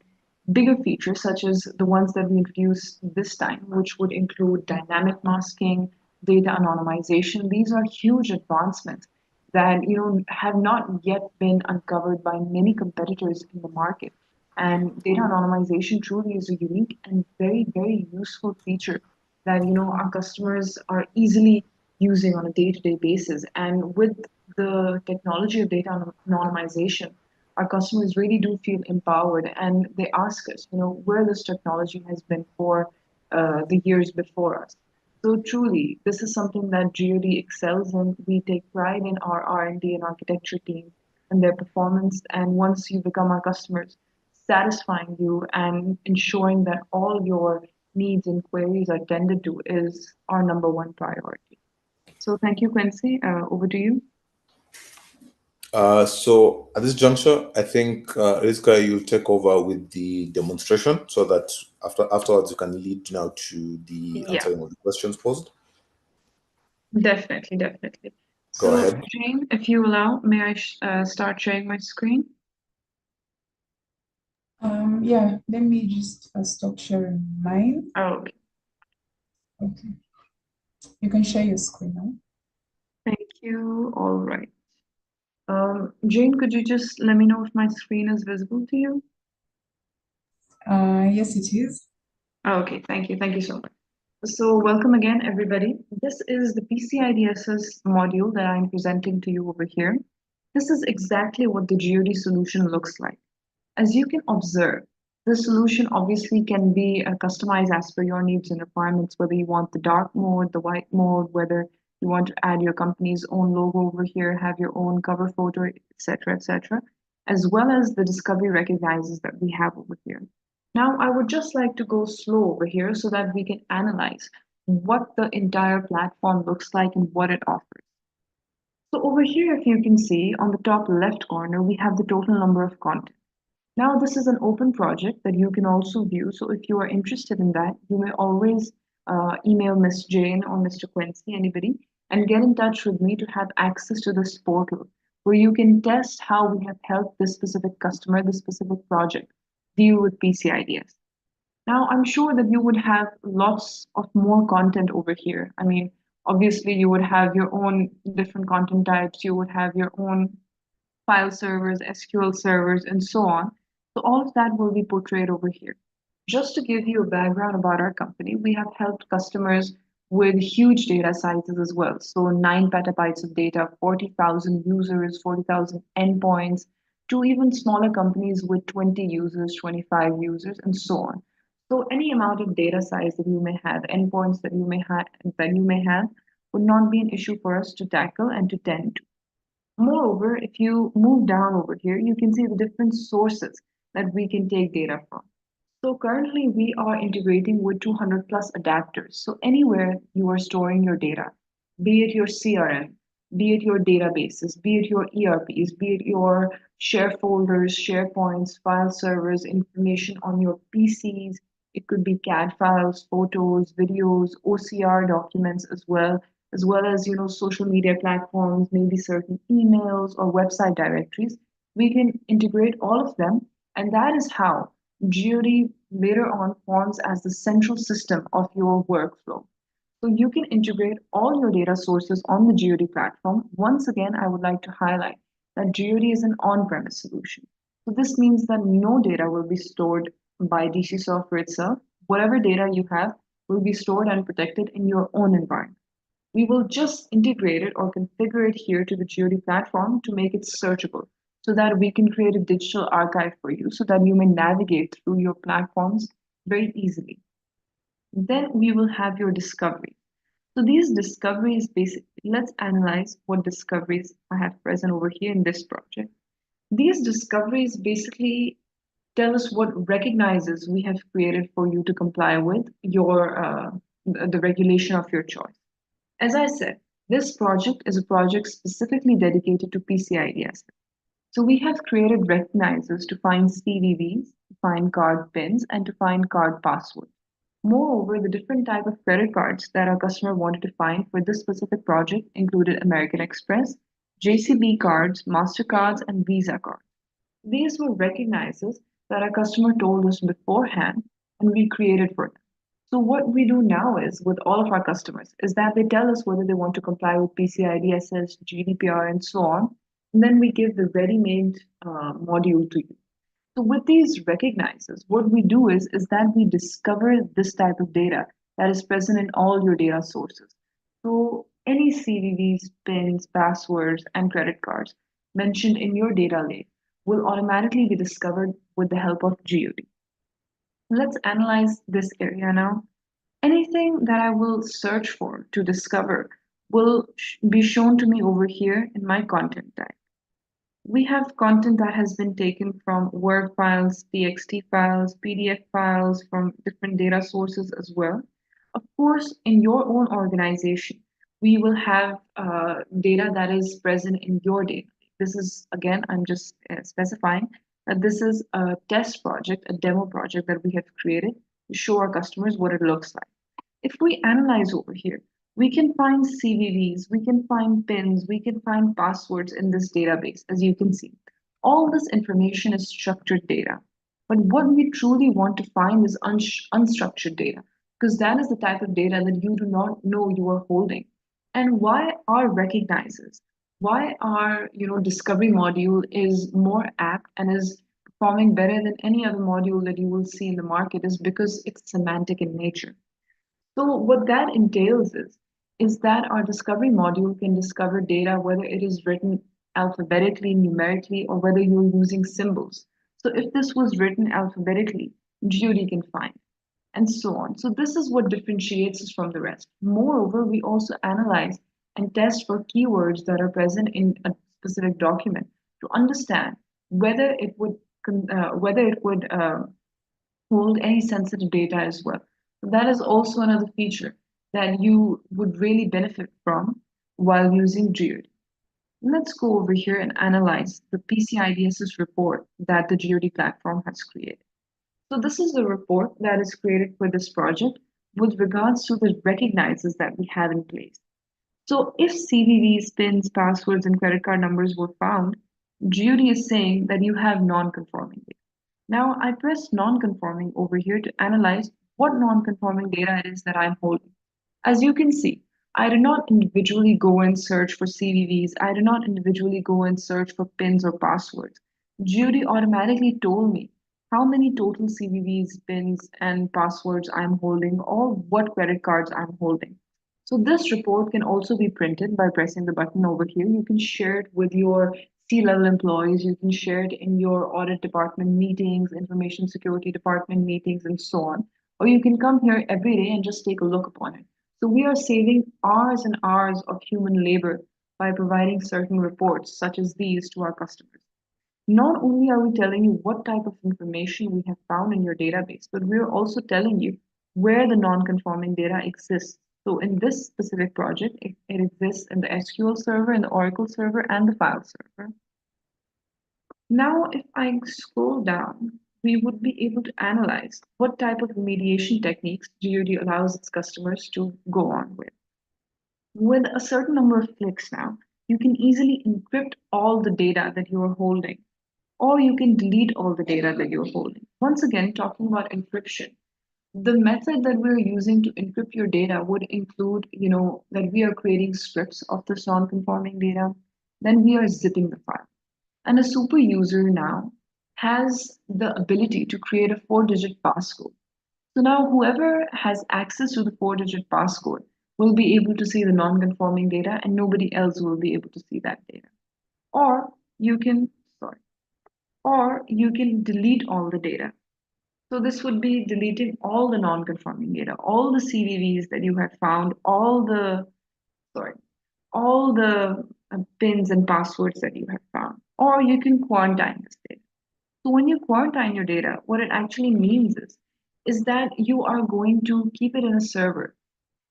bigger features such as the ones that we introduced this time, which would include dynamic masking, data anonymization. These are huge advancements that have not yet been uncovered by many competitors in the market. And data anonymization truly is a unique and very, very useful feature that our customers are easily using on a day-to-day basis. And with the technology of data anonymization, our customers really do feel empowered and they ask us, where this technology has been for the years before us. So truly, this is something that GeoD excels in. We take pride in our R&D and architecture team and their performance. And once you become our customers, satisfying you and ensuring that all your needs and queries are tended to is our number one priority. So thank you, Quincy. Over to you. So at this juncture, I think Rizka, you'll take over with the demonstration so that afterwards you can lead now to the answering of the questions posed. Definitely. Go So, ahead. Jane, if you allow, may I start sharing my screen? Yeah, let me just stop sharing mine. Oh, okay. Okay. You can share your screen now. Thank you. All right. Jane, could you just let me know if my screen is visible to you? Yes, it is. Okay, thank you. Thank you so much. So welcome again, everybody. This is the Pci-Dss module that I'm presenting to you over here. This is exactly what the GeoD solution looks like. As you can observe, the solution obviously can be customized as per your needs and requirements, whether you want the dark mode, the white mode, whether you want to add your company's own logo over here, have your own cover photo, etc., as well as the discovery recognizers that we have over here. Now, I would just like to go slow over here so that we can analyze what the entire platform looks like and what it offers. So over here, if you can see on the top left corner, we have the total number of content. Now, this is an open project that you can also view. So if you are interested in that, you may always email Miss Jane or Mr. Quincy, anybody, and get in touch with me to have access to this portal where you can test how we have helped this specific customer, this specific project deal with Pci-Dss. Now, I'm sure that you would have lots of more content over here. I mean, obviously, you would have your own different content types, you would have your own file servers, SQL servers, and so on. So all of that will be portrayed over here. Just to give you a background about our company, we have helped customers with huge data sizes as well. So 9 petabytes of data, 40,000 users, 40,000 endpoints, to even smaller companies with 20 users, 25 users, and so on. So any amount of data size that you may have, endpoints that you may have, would not be an issue for us to tackle and to tend to. Moreover, if you move down over here, you can see the different sources that we can take data from. So currently we are integrating with 200 plus adapters. So anywhere you are storing your data, be it your CRM, be it your databases, be it your ERPs, be it your share folders, SharePoints, file servers, information on your PCs, it could be CAD files, photos, videos, OCR documents as well as social media platforms, maybe certain emails or website directories. We can integrate all of them, and that is how GeoD later on forms as the central system of your workflow. So you can integrate all your data sources on the GeoD platform. Once again, I would like to highlight that GeoD is an on-premise solution. So this means that no data will be stored by DC software itself. Whatever data you have will be stored and protected in your own environment. We will just integrate it or configure it here to the GeoD platform to make it searchable so that we can create a digital archive for you so that you may navigate through your platforms very easily. Then we will have your discovery. So these discoveries basically, let's analyze what discoveries I have present over here in this project. These discoveries basically tell us what recognizes we have created for you to comply with the regulation of your choice. As I said, this project is a project specifically dedicated to PCI-DSS. So we have created recognizers to find CVVs, to find card pins, and to find card passwords. Moreover, the different type of credit cards that our customer wanted to find for this specific project included American Express, JCB cards, MasterCards, and Visa cards. These were recognizers that our customer told us beforehand and we created for them. So what we do now is with all of our customers is that they tell us whether they want to comply with PCI DSS, GDPR, and so on, and then we give the ready-made module to you. So with these recognizers, what we do is that we discover this type of data that is present in all your data sources. So any CVVs, PINs, passwords, and credit cards mentioned in your data lake will automatically be discovered with the help of GOD. Let's analyze this area now. Anything that I will search for to discover will be shown to me over here in my content tag. We have content that has been taken from Word files, TXT files, PDF files, from different data sources as well. Of course, in your own organization, we will have data that is present in your data. This is, again, I'm just specifying that this is a test project, a demo project that we have created to show our customers what it looks like. If we analyze over here, we can find CVVs, we can find pins, we can find passwords in this database, as you can see. All this information is structured data. But what we truly want to find is unstructured data, because that is the type of data that you do not know you are holding. And why our recognizers, why our discovery module is more apt and is performing better than any other module that you will see in the market is because it's semantic in nature. So what that entails is that our discovery module can discover data whether it is written alphabetically, numerically, or whether you're using symbols. So if this was written alphabetically, GOD can find, and so on. So this is what differentiates us from the rest. Moreover, we also analyze and test for keywords that are present in a specific document to understand whether it would hold any sensitive data as well. So that is also another feature that you would really benefit from while using GOD. Let's go over here and analyze the PCI-DSS report that the GOD platform has created. So this is the report that is created for this project with regards to the recognizers that we have in place. So if CVVs, PINs, passwords, and credit card numbers were found, GOD is saying that you have non-conforming data. Now I press non-conforming over here to analyze what non-conforming data it is that I'm holding. As you can see, I do not individually go and search for CVVs. I do not individually go and search for pins or passwords. GOD automatically told me how many total CVVs, pins, and passwords I'm holding or what credit cards I'm holding. So this report can also be printed by pressing the button over here. You can share it with your C-level employees. You can share it in your audit department meetings, information security department meetings, and so on. Or you can come here every day and just take a look upon it. So we are saving hours and hours of human labor by providing certain reports such as these to our customers. Not only are we telling you what type of information we have found in your database, but we're also telling you where the non-conforming data exists. So in this specific project, it exists in the SQL server, in the Oracle server, and the file server. Now, if I scroll down, we would be able to analyze what type of remediation techniques GOD allows its customers to go on with. With a certain number of clicks now, you can easily encrypt all the data that you are holding, or you can delete all the data that you're holding. Once again, talking about encryption, the method that we're using to encrypt your data would include, that we are creating scripts of this non-conforming data, then we are zipping the file. And a super user now has the ability to create a 4-digit passcode. So now whoever has access to the 4-digit passcode will be able to see the non-conforming data and nobody else will be able to see that data. Or you can delete all the data. So this would be deleting all the non-conforming data, all the CVVs that you have found, all the pins and passwords that you have found, or you can quantine this data. So when you quarantine your data, what it actually means is that you are going to keep it in a server,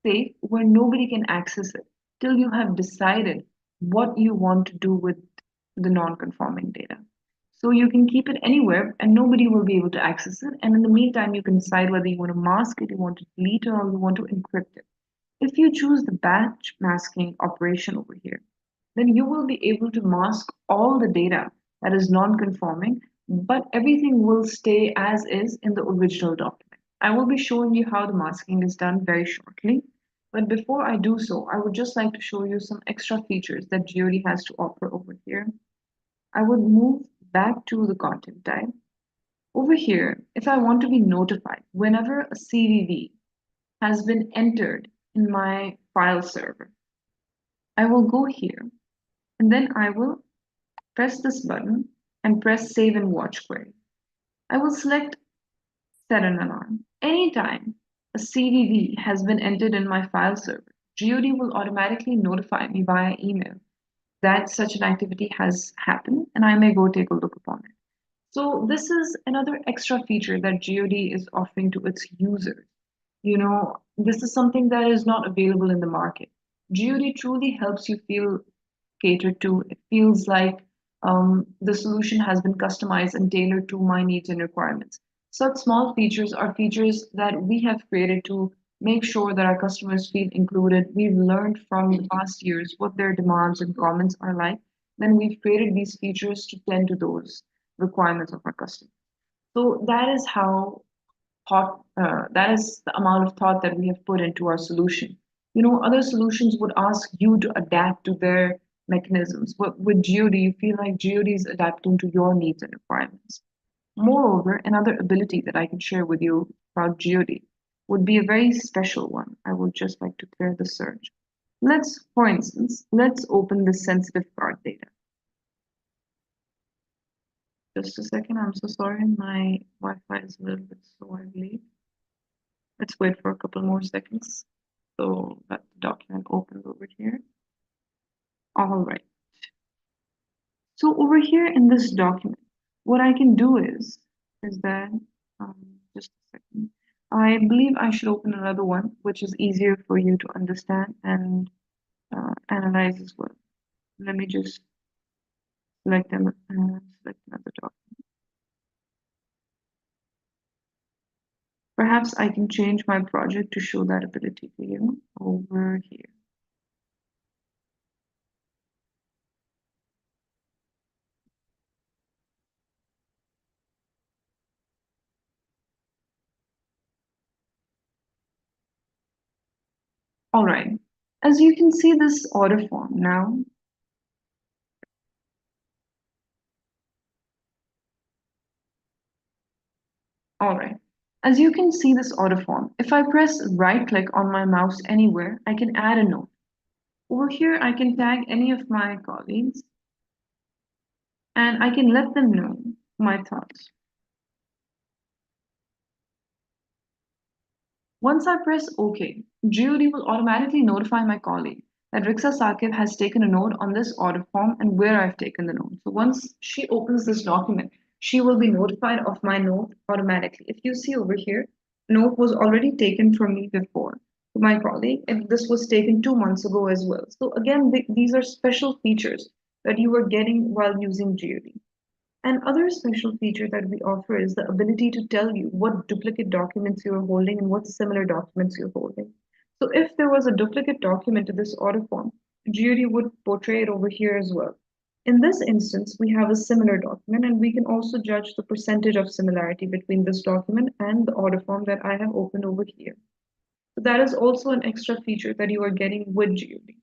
safe, where nobody can access it till you have decided what you want to do with the non-conforming data. So you can keep it anywhere and nobody will be able to access it. And in the meantime, you can decide whether you want to mask it, you want to delete it, or you want to encrypt it. If you choose the batch masking operation over here, then you will be able to mask all the data that is non-conforming, but everything will stay as is in the original document. I will be showing you how the masking is done very shortly, but before I do so, I would just like to show you some extra features that GeoD has to offer over here. I would move back to the content type. Over here, if I want to be notified whenever a CVV has been entered in my file server, I will go here and then I will press this button and press Save and Watch Query. I will select Set an Alarm. Anytime a CVV has been entered in my file server, GeoD will automatically notify me via email that such an activity has happened and I may go take a look upon it. So this is another extra feature that GeoD is offering to its users. This is something that is not available in the market. GeoD truly helps you feel catered to. It feels like the solution has been customized and tailored to my needs and requirements. Such small features are features that we have created to make sure that our customers feel included. We've learned from the past years what their demands and comments are like. Then we've created these features to tend to those requirements of our customers. So that is the amount of thought that we have put into our solution. Other solutions would ask you to adapt to their mechanisms, but with GeoD, you feel like GeoD is adapting to your needs and requirements. Moreover, another ability that I can share with you about GeoD would be a very special one. I would just like to clear the search. For instance, let's open the sensitive card data. Just a second, I'm so sorry, my Wi-Fi is a little bit slow, I believe. Let's wait for a couple more seconds so that the document opens over here. All right. So over here in this document, what I can do is that, just a second, I believe I should open another one, which is easier for you to understand and analyze as well. Let me just select another document. Perhaps I can change my project to show that ability to you over here. All right, as you can see this order form now. All right, as you can see this order form, if I press right click on my mouse anywhere, I can add a note. Over here, I can tag any of my colleagues and I can let them know my thoughts. Once I press OK, GeoD will automatically notify my colleague that Rixa Saqib has taken a note on this order form and where I've taken the note. So once she opens this document, she will be notified of my note automatically. If you see over here, note was already taken from me before to my colleague, and this was taken 2 months ago as well. So again, these are special features that you are getting while using GeoD. And other special feature that we offer is the ability to tell you what duplicate documents you're holding and what similar documents you're holding. So if there was a duplicate document to this order form, GeoD would portray it over here as well. In this instance, we have a similar document and we can also judge the percentage of similarity between this document and the order form that I have opened over here. So that is also an extra feature that you are getting with GeoD.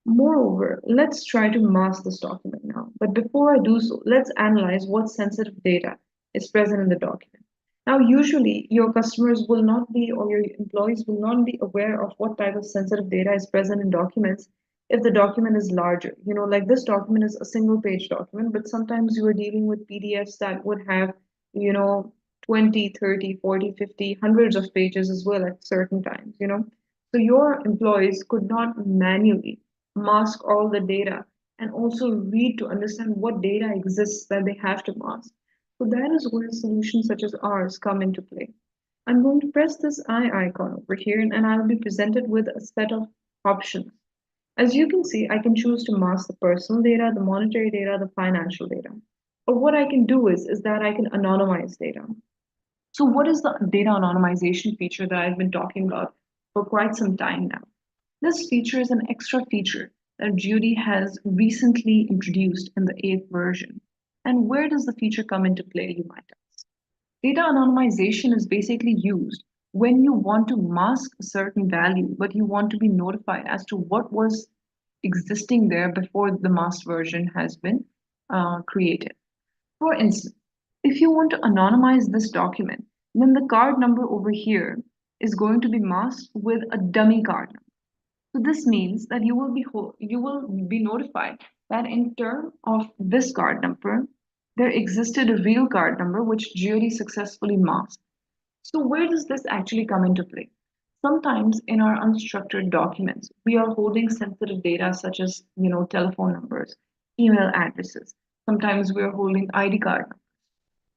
Moreover, let's try to mask this document now. But before I do so, let's analyze what sensitive data is present in the document. Now, usually your customers will not be, or your employees will not be aware of what type of sensitive data is present in documents if the document is larger. Like this document is a single page document, but sometimes you are dealing with PDFs that would have, 20, 30, 40, 50, hundreds of pages as well at certain times. So your employees could not manually mask all the data and also read to understand what data exists that they have to mask. So that is where solutions such as ours come into play. I'm going to press this eye icon over here and I'll be presented with a set of options. As you can see, I can choose to mask the personal data, the monetary data, the financial data. But what I can do is that I can anonymize data. So what is the data anonymization feature that I've been talking about for quite some time now? This feature is an extra feature that Judy has recently introduced in the 8th version. And where does the feature come into play, you might ask? Data anonymization is basically used when you want to mask a certain value, but you want to be notified as to what was existing there before the masked version has been created. For instance, if you want to anonymize this document, then the card number over here is going to be masked with a dummy card number. So this means that you will be notified that in terms of this card number, there existed a real card number which GOD successfully masked. So where does this actually come into play? Sometimes in our unstructured documents, we are holding sensitive data such as, telephone numbers, email addresses. Sometimes we are holding ID card numbers.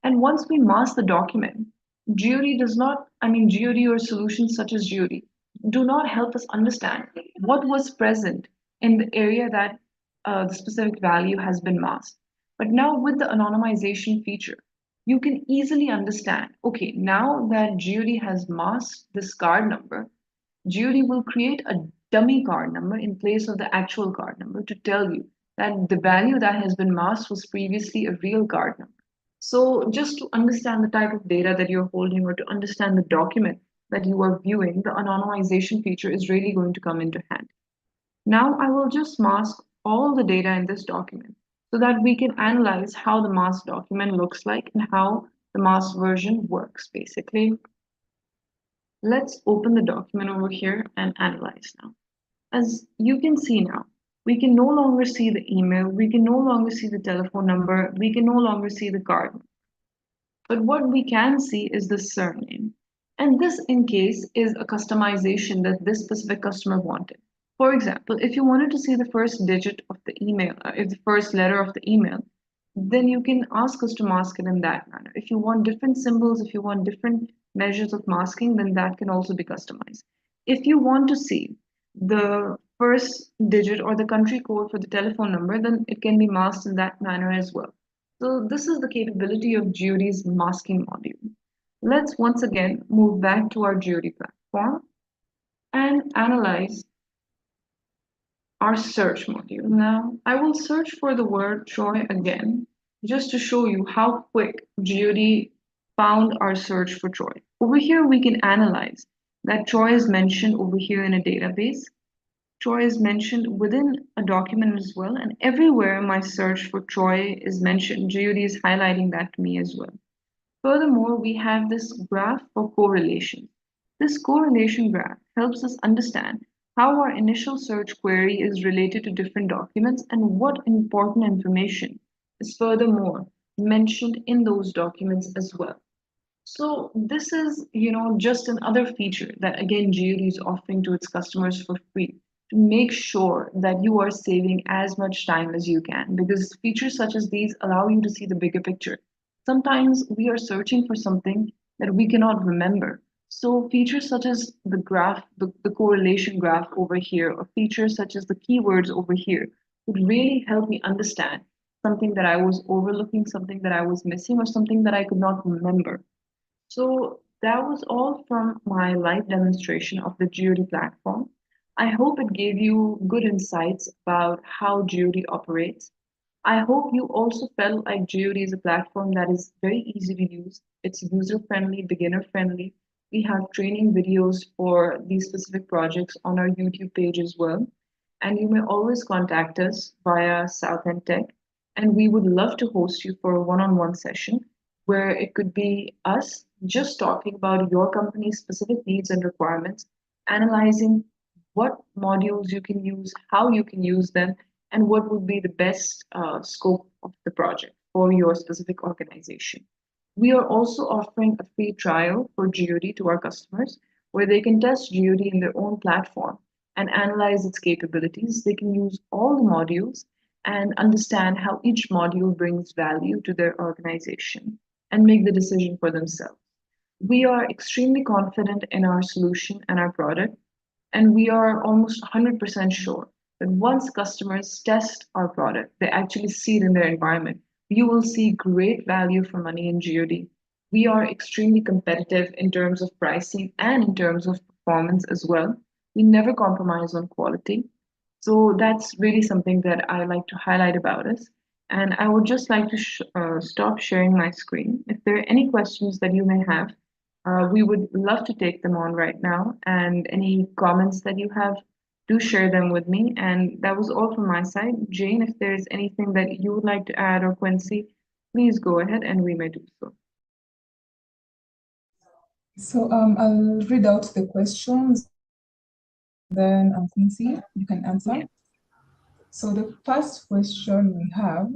And once we mask the document, GOD does not, GOD or solutions such as GOD do not help us understand what was present in the area that the specific value has been masked. But now with the anonymization feature, you can easily understand, okay, now that GOD has masked this card number, GOD will create a dummy card number in place of the actual card number to tell you that the value that has been masked was previously a real card number. So just to understand the type of data that you're holding or to understand the document that you are viewing, the anonymization feature is really going to come into hand. Now I will just mask all the data in this document so that we can analyze how the masked document looks like and how the masked version works basically. Let's open the document over here and analyze now. As you can see now, we can no longer see the email, we can no longer see the telephone number, we can no longer see the card. But what we can see is the surname. And this, in case, is a customization that this specific customer wanted. For example, if you wanted to see the first digit of the email, if the first letter of the email, then you can ask us to mask it in that manner. If you want different symbols, if you want different measures of masking, then that can also be customized. If you want to see the first digit or the country code for the telephone number, then it can be masked in that manner as well. So this is the capability of GOD's masking module. Let's once again move back to our GOD platform and analyze our search module. Now, I will search for the word Troy again, just to show you how quick GOD found our search for Troy. Over here, we can analyze that Troy is mentioned over here in a database. Troy is mentioned within a document as well, and everywhere my search for Troy is mentioned, GOD is highlighting that to me as well. Furthermore, we have this graph for correlation. This correlation graph helps us understand how our initial search query is related to different documents and what important information is furthermore mentioned in those documents as well. So this is, just another feature that again GOD is offering to its customers for free to make sure that you are saving as much time as you can, because features such as these allow you to see the bigger picture. Sometimes we are searching for something that we cannot remember. So features such as the graph, the correlation graph over here, or features such as the keywords over here would really help me understand something that I was overlooking, something that I was missing, or something that I could not remember. So that was all from my live demonstration of the GOD platform. I hope it gave you good insights about how GOD operates. I hope you also felt like GOD is a platform that is very easy to use. It's user-friendly, beginner-friendly. We have training videos for these specific projects on our YouTube page as well. And you may always contact us via South End Tech, and we would love to host you for a one-on-one session where it could be us just talking about your company's specific needs and requirements, analyzing what modules you can use, how you can use them, and what would be the best scope of the project for your specific organization. We are also offering a free trial for GOD to our customers where they can test GOD in their own platform and analyze its capabilities. They can use all the modules and understand how each module brings value to their organization. and make the decision for themselves. We are extremely confident in our solution and our product, and we are almost 100% sure that once customers test our product, they actually see it in their environment, you will see great value for money in GOD. We are extremely competitive in terms of pricing and in terms of performance as well. We never compromise on quality. So that's really something that I like to highlight about us. And I would just like to stop sharing my screen. If there are any questions that you may have, we would love to take them on right now. And any comments that you have, do share them with me. And that was all from my side. Jane, if there is anything that you would like to add, or Quincy, please go ahead and we may do so. So I'll read out the questions, then Quincy, you can answer. Yeah. So the first question we have,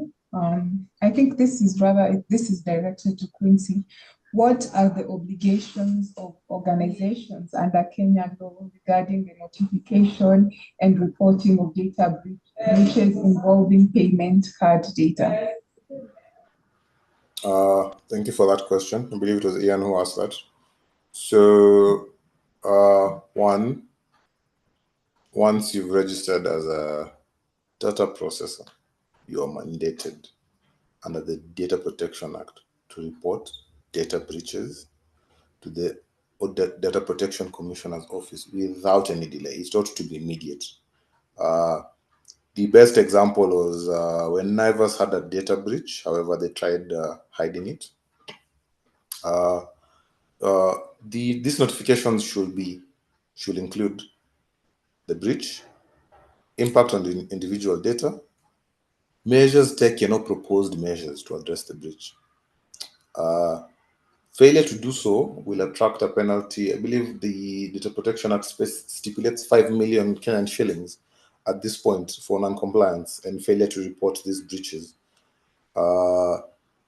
I think this is directed to Quincy. What are the obligations of organizations under Kenya law regarding the notification and reporting of data breaches involving payment card data? Thank you for that question. I believe it was Ian who asked that. So, once you've registered as a data processor, you are mandated under the Data Protection Act to report data breaches to the Data Protection Commissioner's office without any delay. It's not to be immediate. The best example was when Naivas had a data breach. However, they tried hiding it. These notifications should include the breach, impact on the individual data, measures taken or proposed measures to address the breach. Failure to do so will attract a penalty. I believe the Data Protection Act stipulates 5 million Kenyan shillings at this point for non-compliance and failure to report these breaches.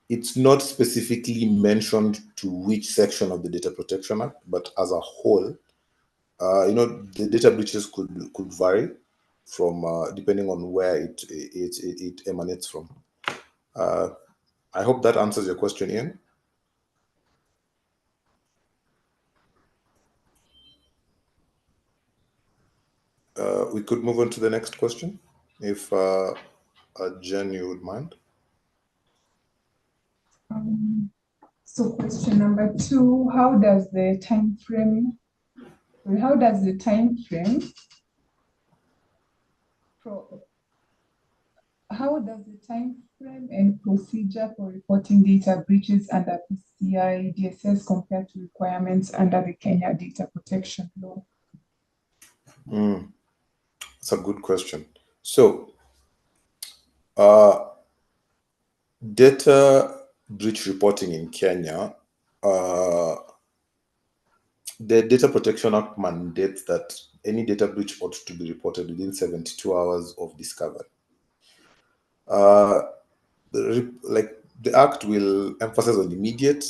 It's not specifically mentioned to which section of the Data Protection Act, but as a whole, the data breaches could vary from depending on where it emanates from. I hope that answers your question, Ian. We could move on to the next question, if Jen, you would mind. So question number 2, how does the time frame and procedure for reporting data breaches under Pci-Dss compare to requirements under the Kenya Data Protection Law? That's a good question. So, data breach reporting in Kenya, the Data Protection Act mandates that any data breach ought to be reported within 72 hours of discovery. The Act will emphasize on immediate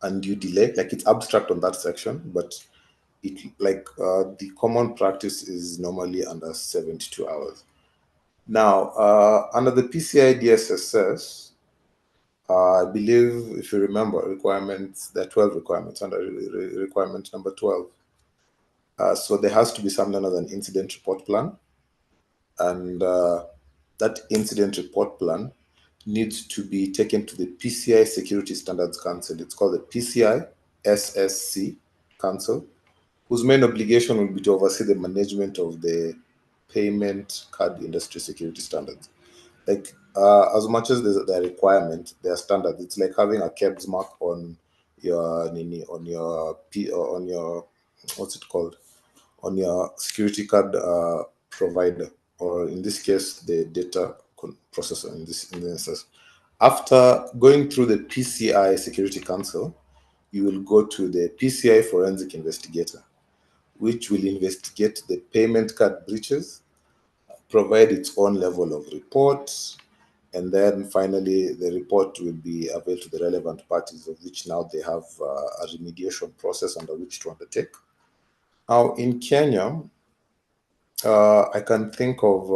and due delay, like it's abstract on that section, but the common practice is normally under 72 hours. Now, under the Pci-Dss, I believe, if you remember, requirements, there are 12 requirements under requirement number 12. So there has to be something as an incident report plan. And that incident report plan needs to be taken to the PCI Security Standards Council. It's called the Pci-Ss Council, whose main obligation will be to oversee the management of the payment card industry security standards. Like, as much as there's a requirement, there are standards. It's like having a KEBS mark on your what's it called, on your security card provider, or in this case, the data processor in this instance. After going through the PCI Security Council, you will go to the PCI Forensic Investigator, which will investigate the payment card breaches, provide its own level of reports, and then finally the report will be available to the relevant parties, of which now they have a remediation process under which to undertake. Now in Kenya, I can think of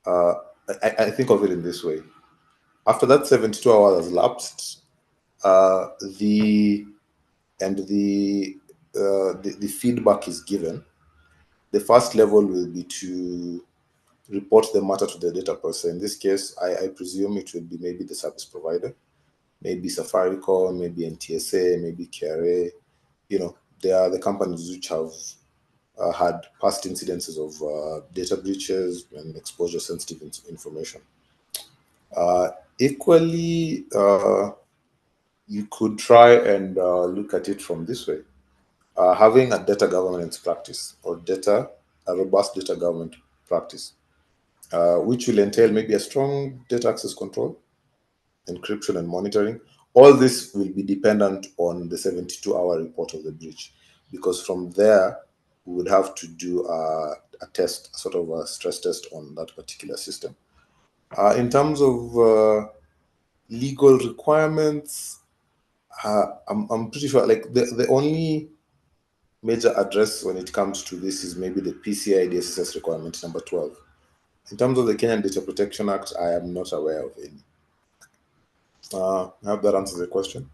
I think of it in this way. After that 72 hours has lapsed, the feedback is given. The first level will be to report the matter to the data person. In this case, I presume it will be maybe the service provider, maybe Safaricom, maybe NTSA, maybe KRA. They are the companies which have had past incidences of data breaches and exposure sensitive information. Equally, you could try and look at it from this way. Having a data governance practice or a robust data government practice, which will entail maybe a strong data access control, encryption and monitoring. All this will be dependent on the 72-hour report of the breach, because from there, we would have to do a test, sort of a stress test on that particular system. In terms of legal requirements, I'm pretty sure like the only major address when it comes to this is maybe the Pci-Dss requirement number 12. In terms of the Kenyan Data Protection Act, I am not aware of any. I hope that answers the question.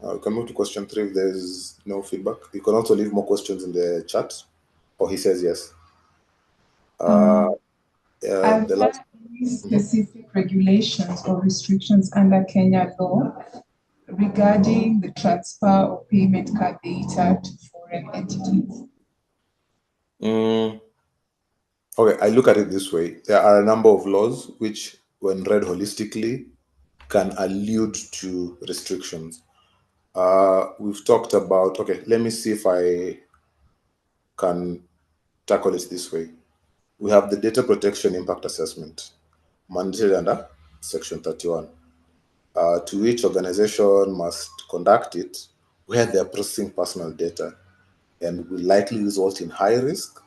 We can move to question 3 if there is no feedback. You can also leave more questions in the chat, or he says yes. Are The there last, any specific regulations or restrictions under Kenya law regarding the transfer of payment card data to foreign entities? Okay, I look at it this way. There are a number of laws which, when read holistically, can allude to restrictions. We've talked about, okay, let me see if I can tackle it this way. We have the data protection impact assessment, mandated under Section 31, to which organization must conduct it where they are processing personal data and will likely result in high risk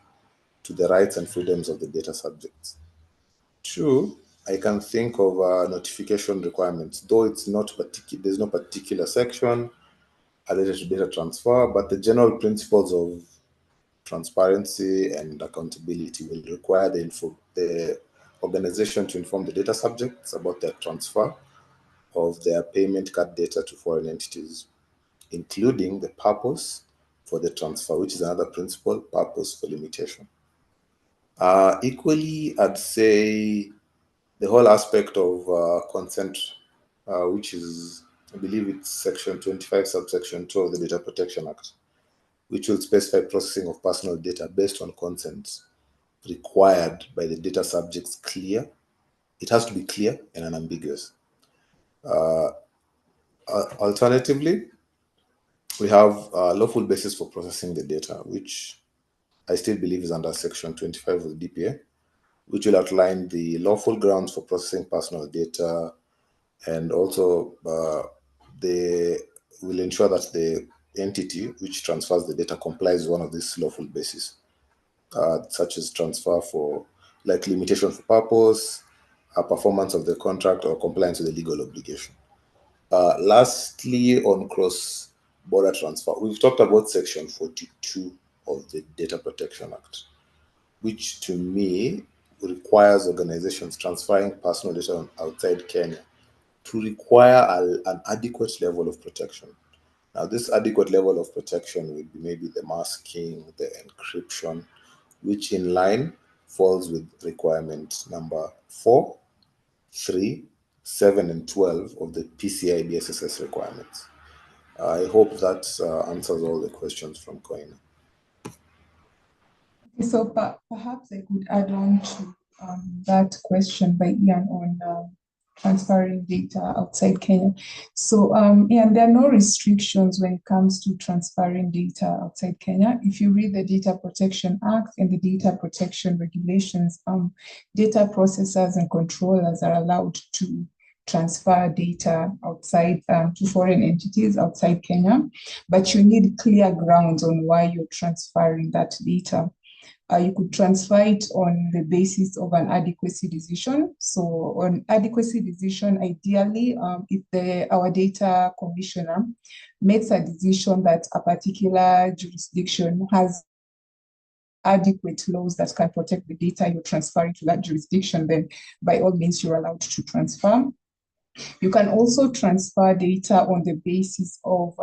to the rights and freedoms of the data subjects. Two, I can think of notification requirements, though it's not there's no particular section related to data transfer, but the general principles of transparency and accountability will require the organization to inform the data subjects about their transfer of their payment card data to foreign entities, including the purpose for the transfer, which is another principle, purpose for limitation. Equally, I'd say the whole aspect of consent, which is, I believe it's section 25, subsection 2 of the Data Protection Act, which will specify processing of personal data based on consent required by the data subjects clear. It has to be clear and unambiguous. Alternatively, we have a lawful basis for processing the data, which I still believe is under section 25 of the DPA, which will outline the lawful grounds for processing personal data, and also they will ensure that the entity which transfers the data complies with one of these lawful bases, such as transfer for, like, limitation for purpose, performance of the contract, or compliance with the legal obligation. Lastly, on cross-border transfer, we've talked about Section 42 of the Data Protection Act, which to me requires organizations transferring personal data outside Kenya to require an adequate level of protection. Now, this adequate level of protection would be maybe the masking, the encryption, which in line falls with requirement number 4, 3, 7, and 12 of the Pci-Dss requirements. I hope that answers all the questions from Koina. So perhaps I could add on to that question by Ian on transferring data outside Kenya. So Ian, there are no restrictions when it comes to transferring data outside Kenya. If you read the Data Protection Act and the Data Protection Regulations, data processors and controllers are allowed to transfer data outside to foreign entities outside Kenya, but you need clear grounds on why you're transferring that data. You could transfer it on the basis of an adequacy decision. So on adequacy decision, ideally, if our data commissioner makes a decision that a particular jurisdiction has adequate laws that can protect the data you're transferring to that jurisdiction, then by all means, you're allowed to transfer. You can also transfer data on the basis of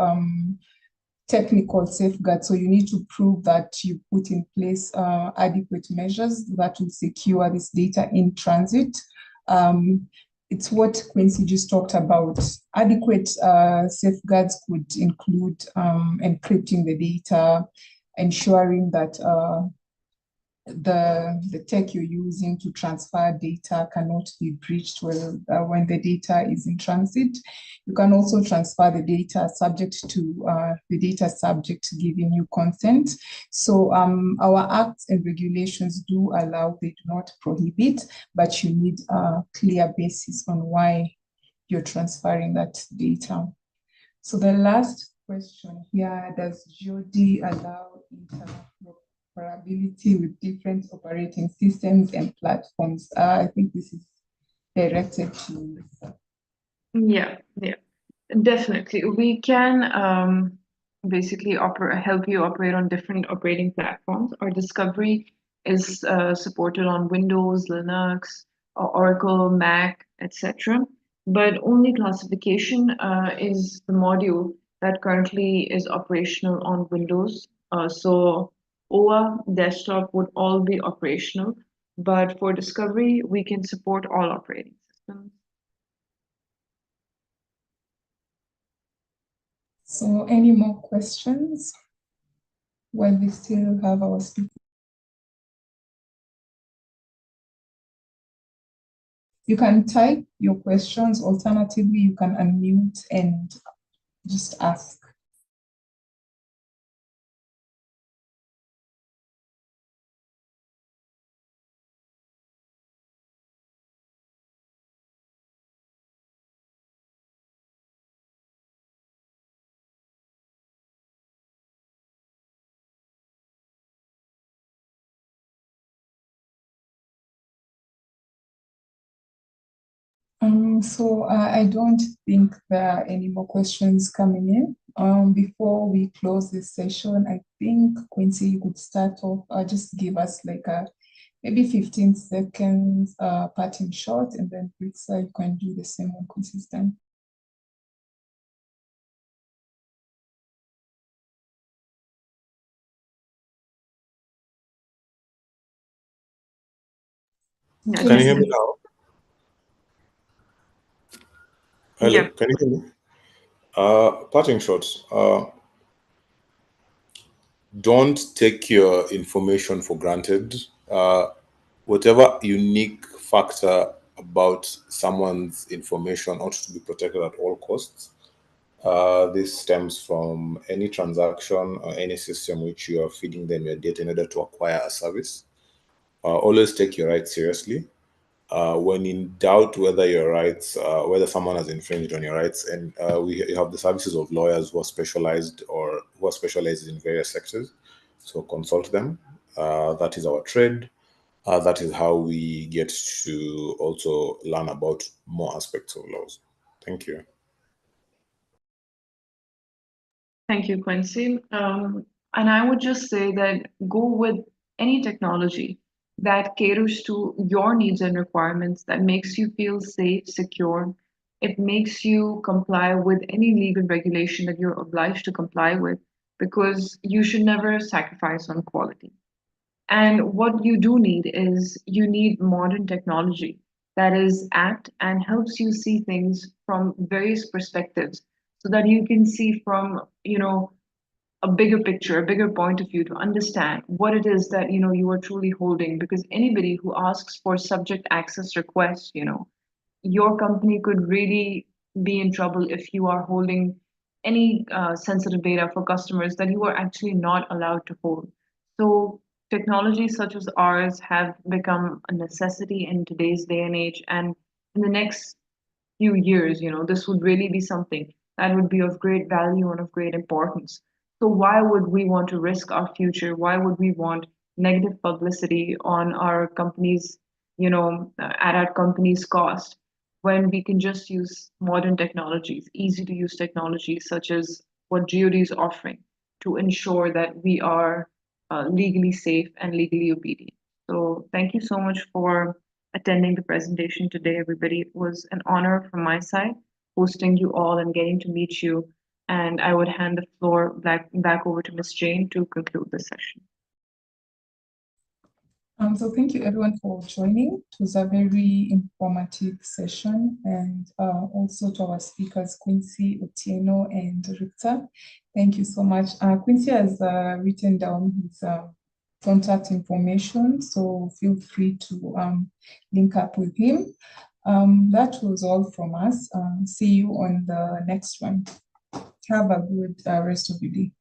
technical safeguards. So you need to prove that you put in place adequate measures that will secure this data in transit. It's what Quincy just talked about. Adequate safeguards could include encrypting the data, ensuring that the tech you're using to transfer data cannot be breached when the data is in transit. You can also transfer the data subject to the data subject giving you consent. So our acts and regulations do allow, they do not prohibit, but you need a clear basis on why you're transferring that data. So the last question here, does GOD allow interoperability with different operating systems and platforms? I think this is directed to Lisa. Yeah, definitely. We can basically help you operate on different operating platforms. Our Discovery is supported on Windows, Linux, Oracle, Mac, etc. But only classification is the module that currently is operational on Windows. So OA, desktop would all be operational, but for Discovery, we can support all operating systems. So any more questions while we still have our speakers? You can type your questions. Alternatively, you can unmute and just ask. So I don't think there are any more questions coming in. Before we close this session, I think Quincy, you could start off, just give us like a maybe 15 seconds parting shot, and then Ritza, you can do the same on consistent. Yeah, Can you hear me now? Hello, Yeah. can you hear me? Parting shots. Don't take your information for granted. Whatever unique factor about someone's information ought to be protected at all costs. This stems from any transaction or any system which you are feeding them your data in order to acquire a service. Always take your rights seriously. When in doubt whether your rights, whether someone has infringed on your rights, and we have the services of lawyers who are specialized or who are specialized in various sectors. So consult them. That is our trade. That is how we get to also learn about more aspects of laws. Thank you. Thank you, Quincy. And I would just say that go with any technology that caters to your needs and requirements, that makes you feel safe, secure. It makes you comply with any legal regulation that you're obliged to comply with, because you should never sacrifice on quality. And what you do need is you need modern technology that is apt and helps you see things from various perspectives so that you can see from, a bigger picture, a bigger point of view to understand what it is that, you are truly holding. Because anybody who asks for subject access requests, your company could really be in trouble if you are holding any sensitive data for customers that you are actually not allowed to hold. So technologies such as ours have become a necessity in today's day and age. And in the next few years, this would really be something that would be of great value and of great importance. So why would we want to risk our future? Why would we want negative publicity on our company's, at our company's cost, when we can just use modern technologies, easy to use technologies such as what GOD is offering to ensure that we are legally safe and legally obedient. So thank you so much for attending the presentation today, everybody. It was an honor from my side, hosting you all and getting to meet you. And I would hand the floor back over to Ms. Jane to conclude the session. So thank you everyone for joining. It was a very informative session, and also to our speakers, Quincy, Otieno, and Rita. Thank you so much. Quincy has written down his contact information, so feel free to link up with him. That was all from us. See you on the next one. Have a good rest of your day.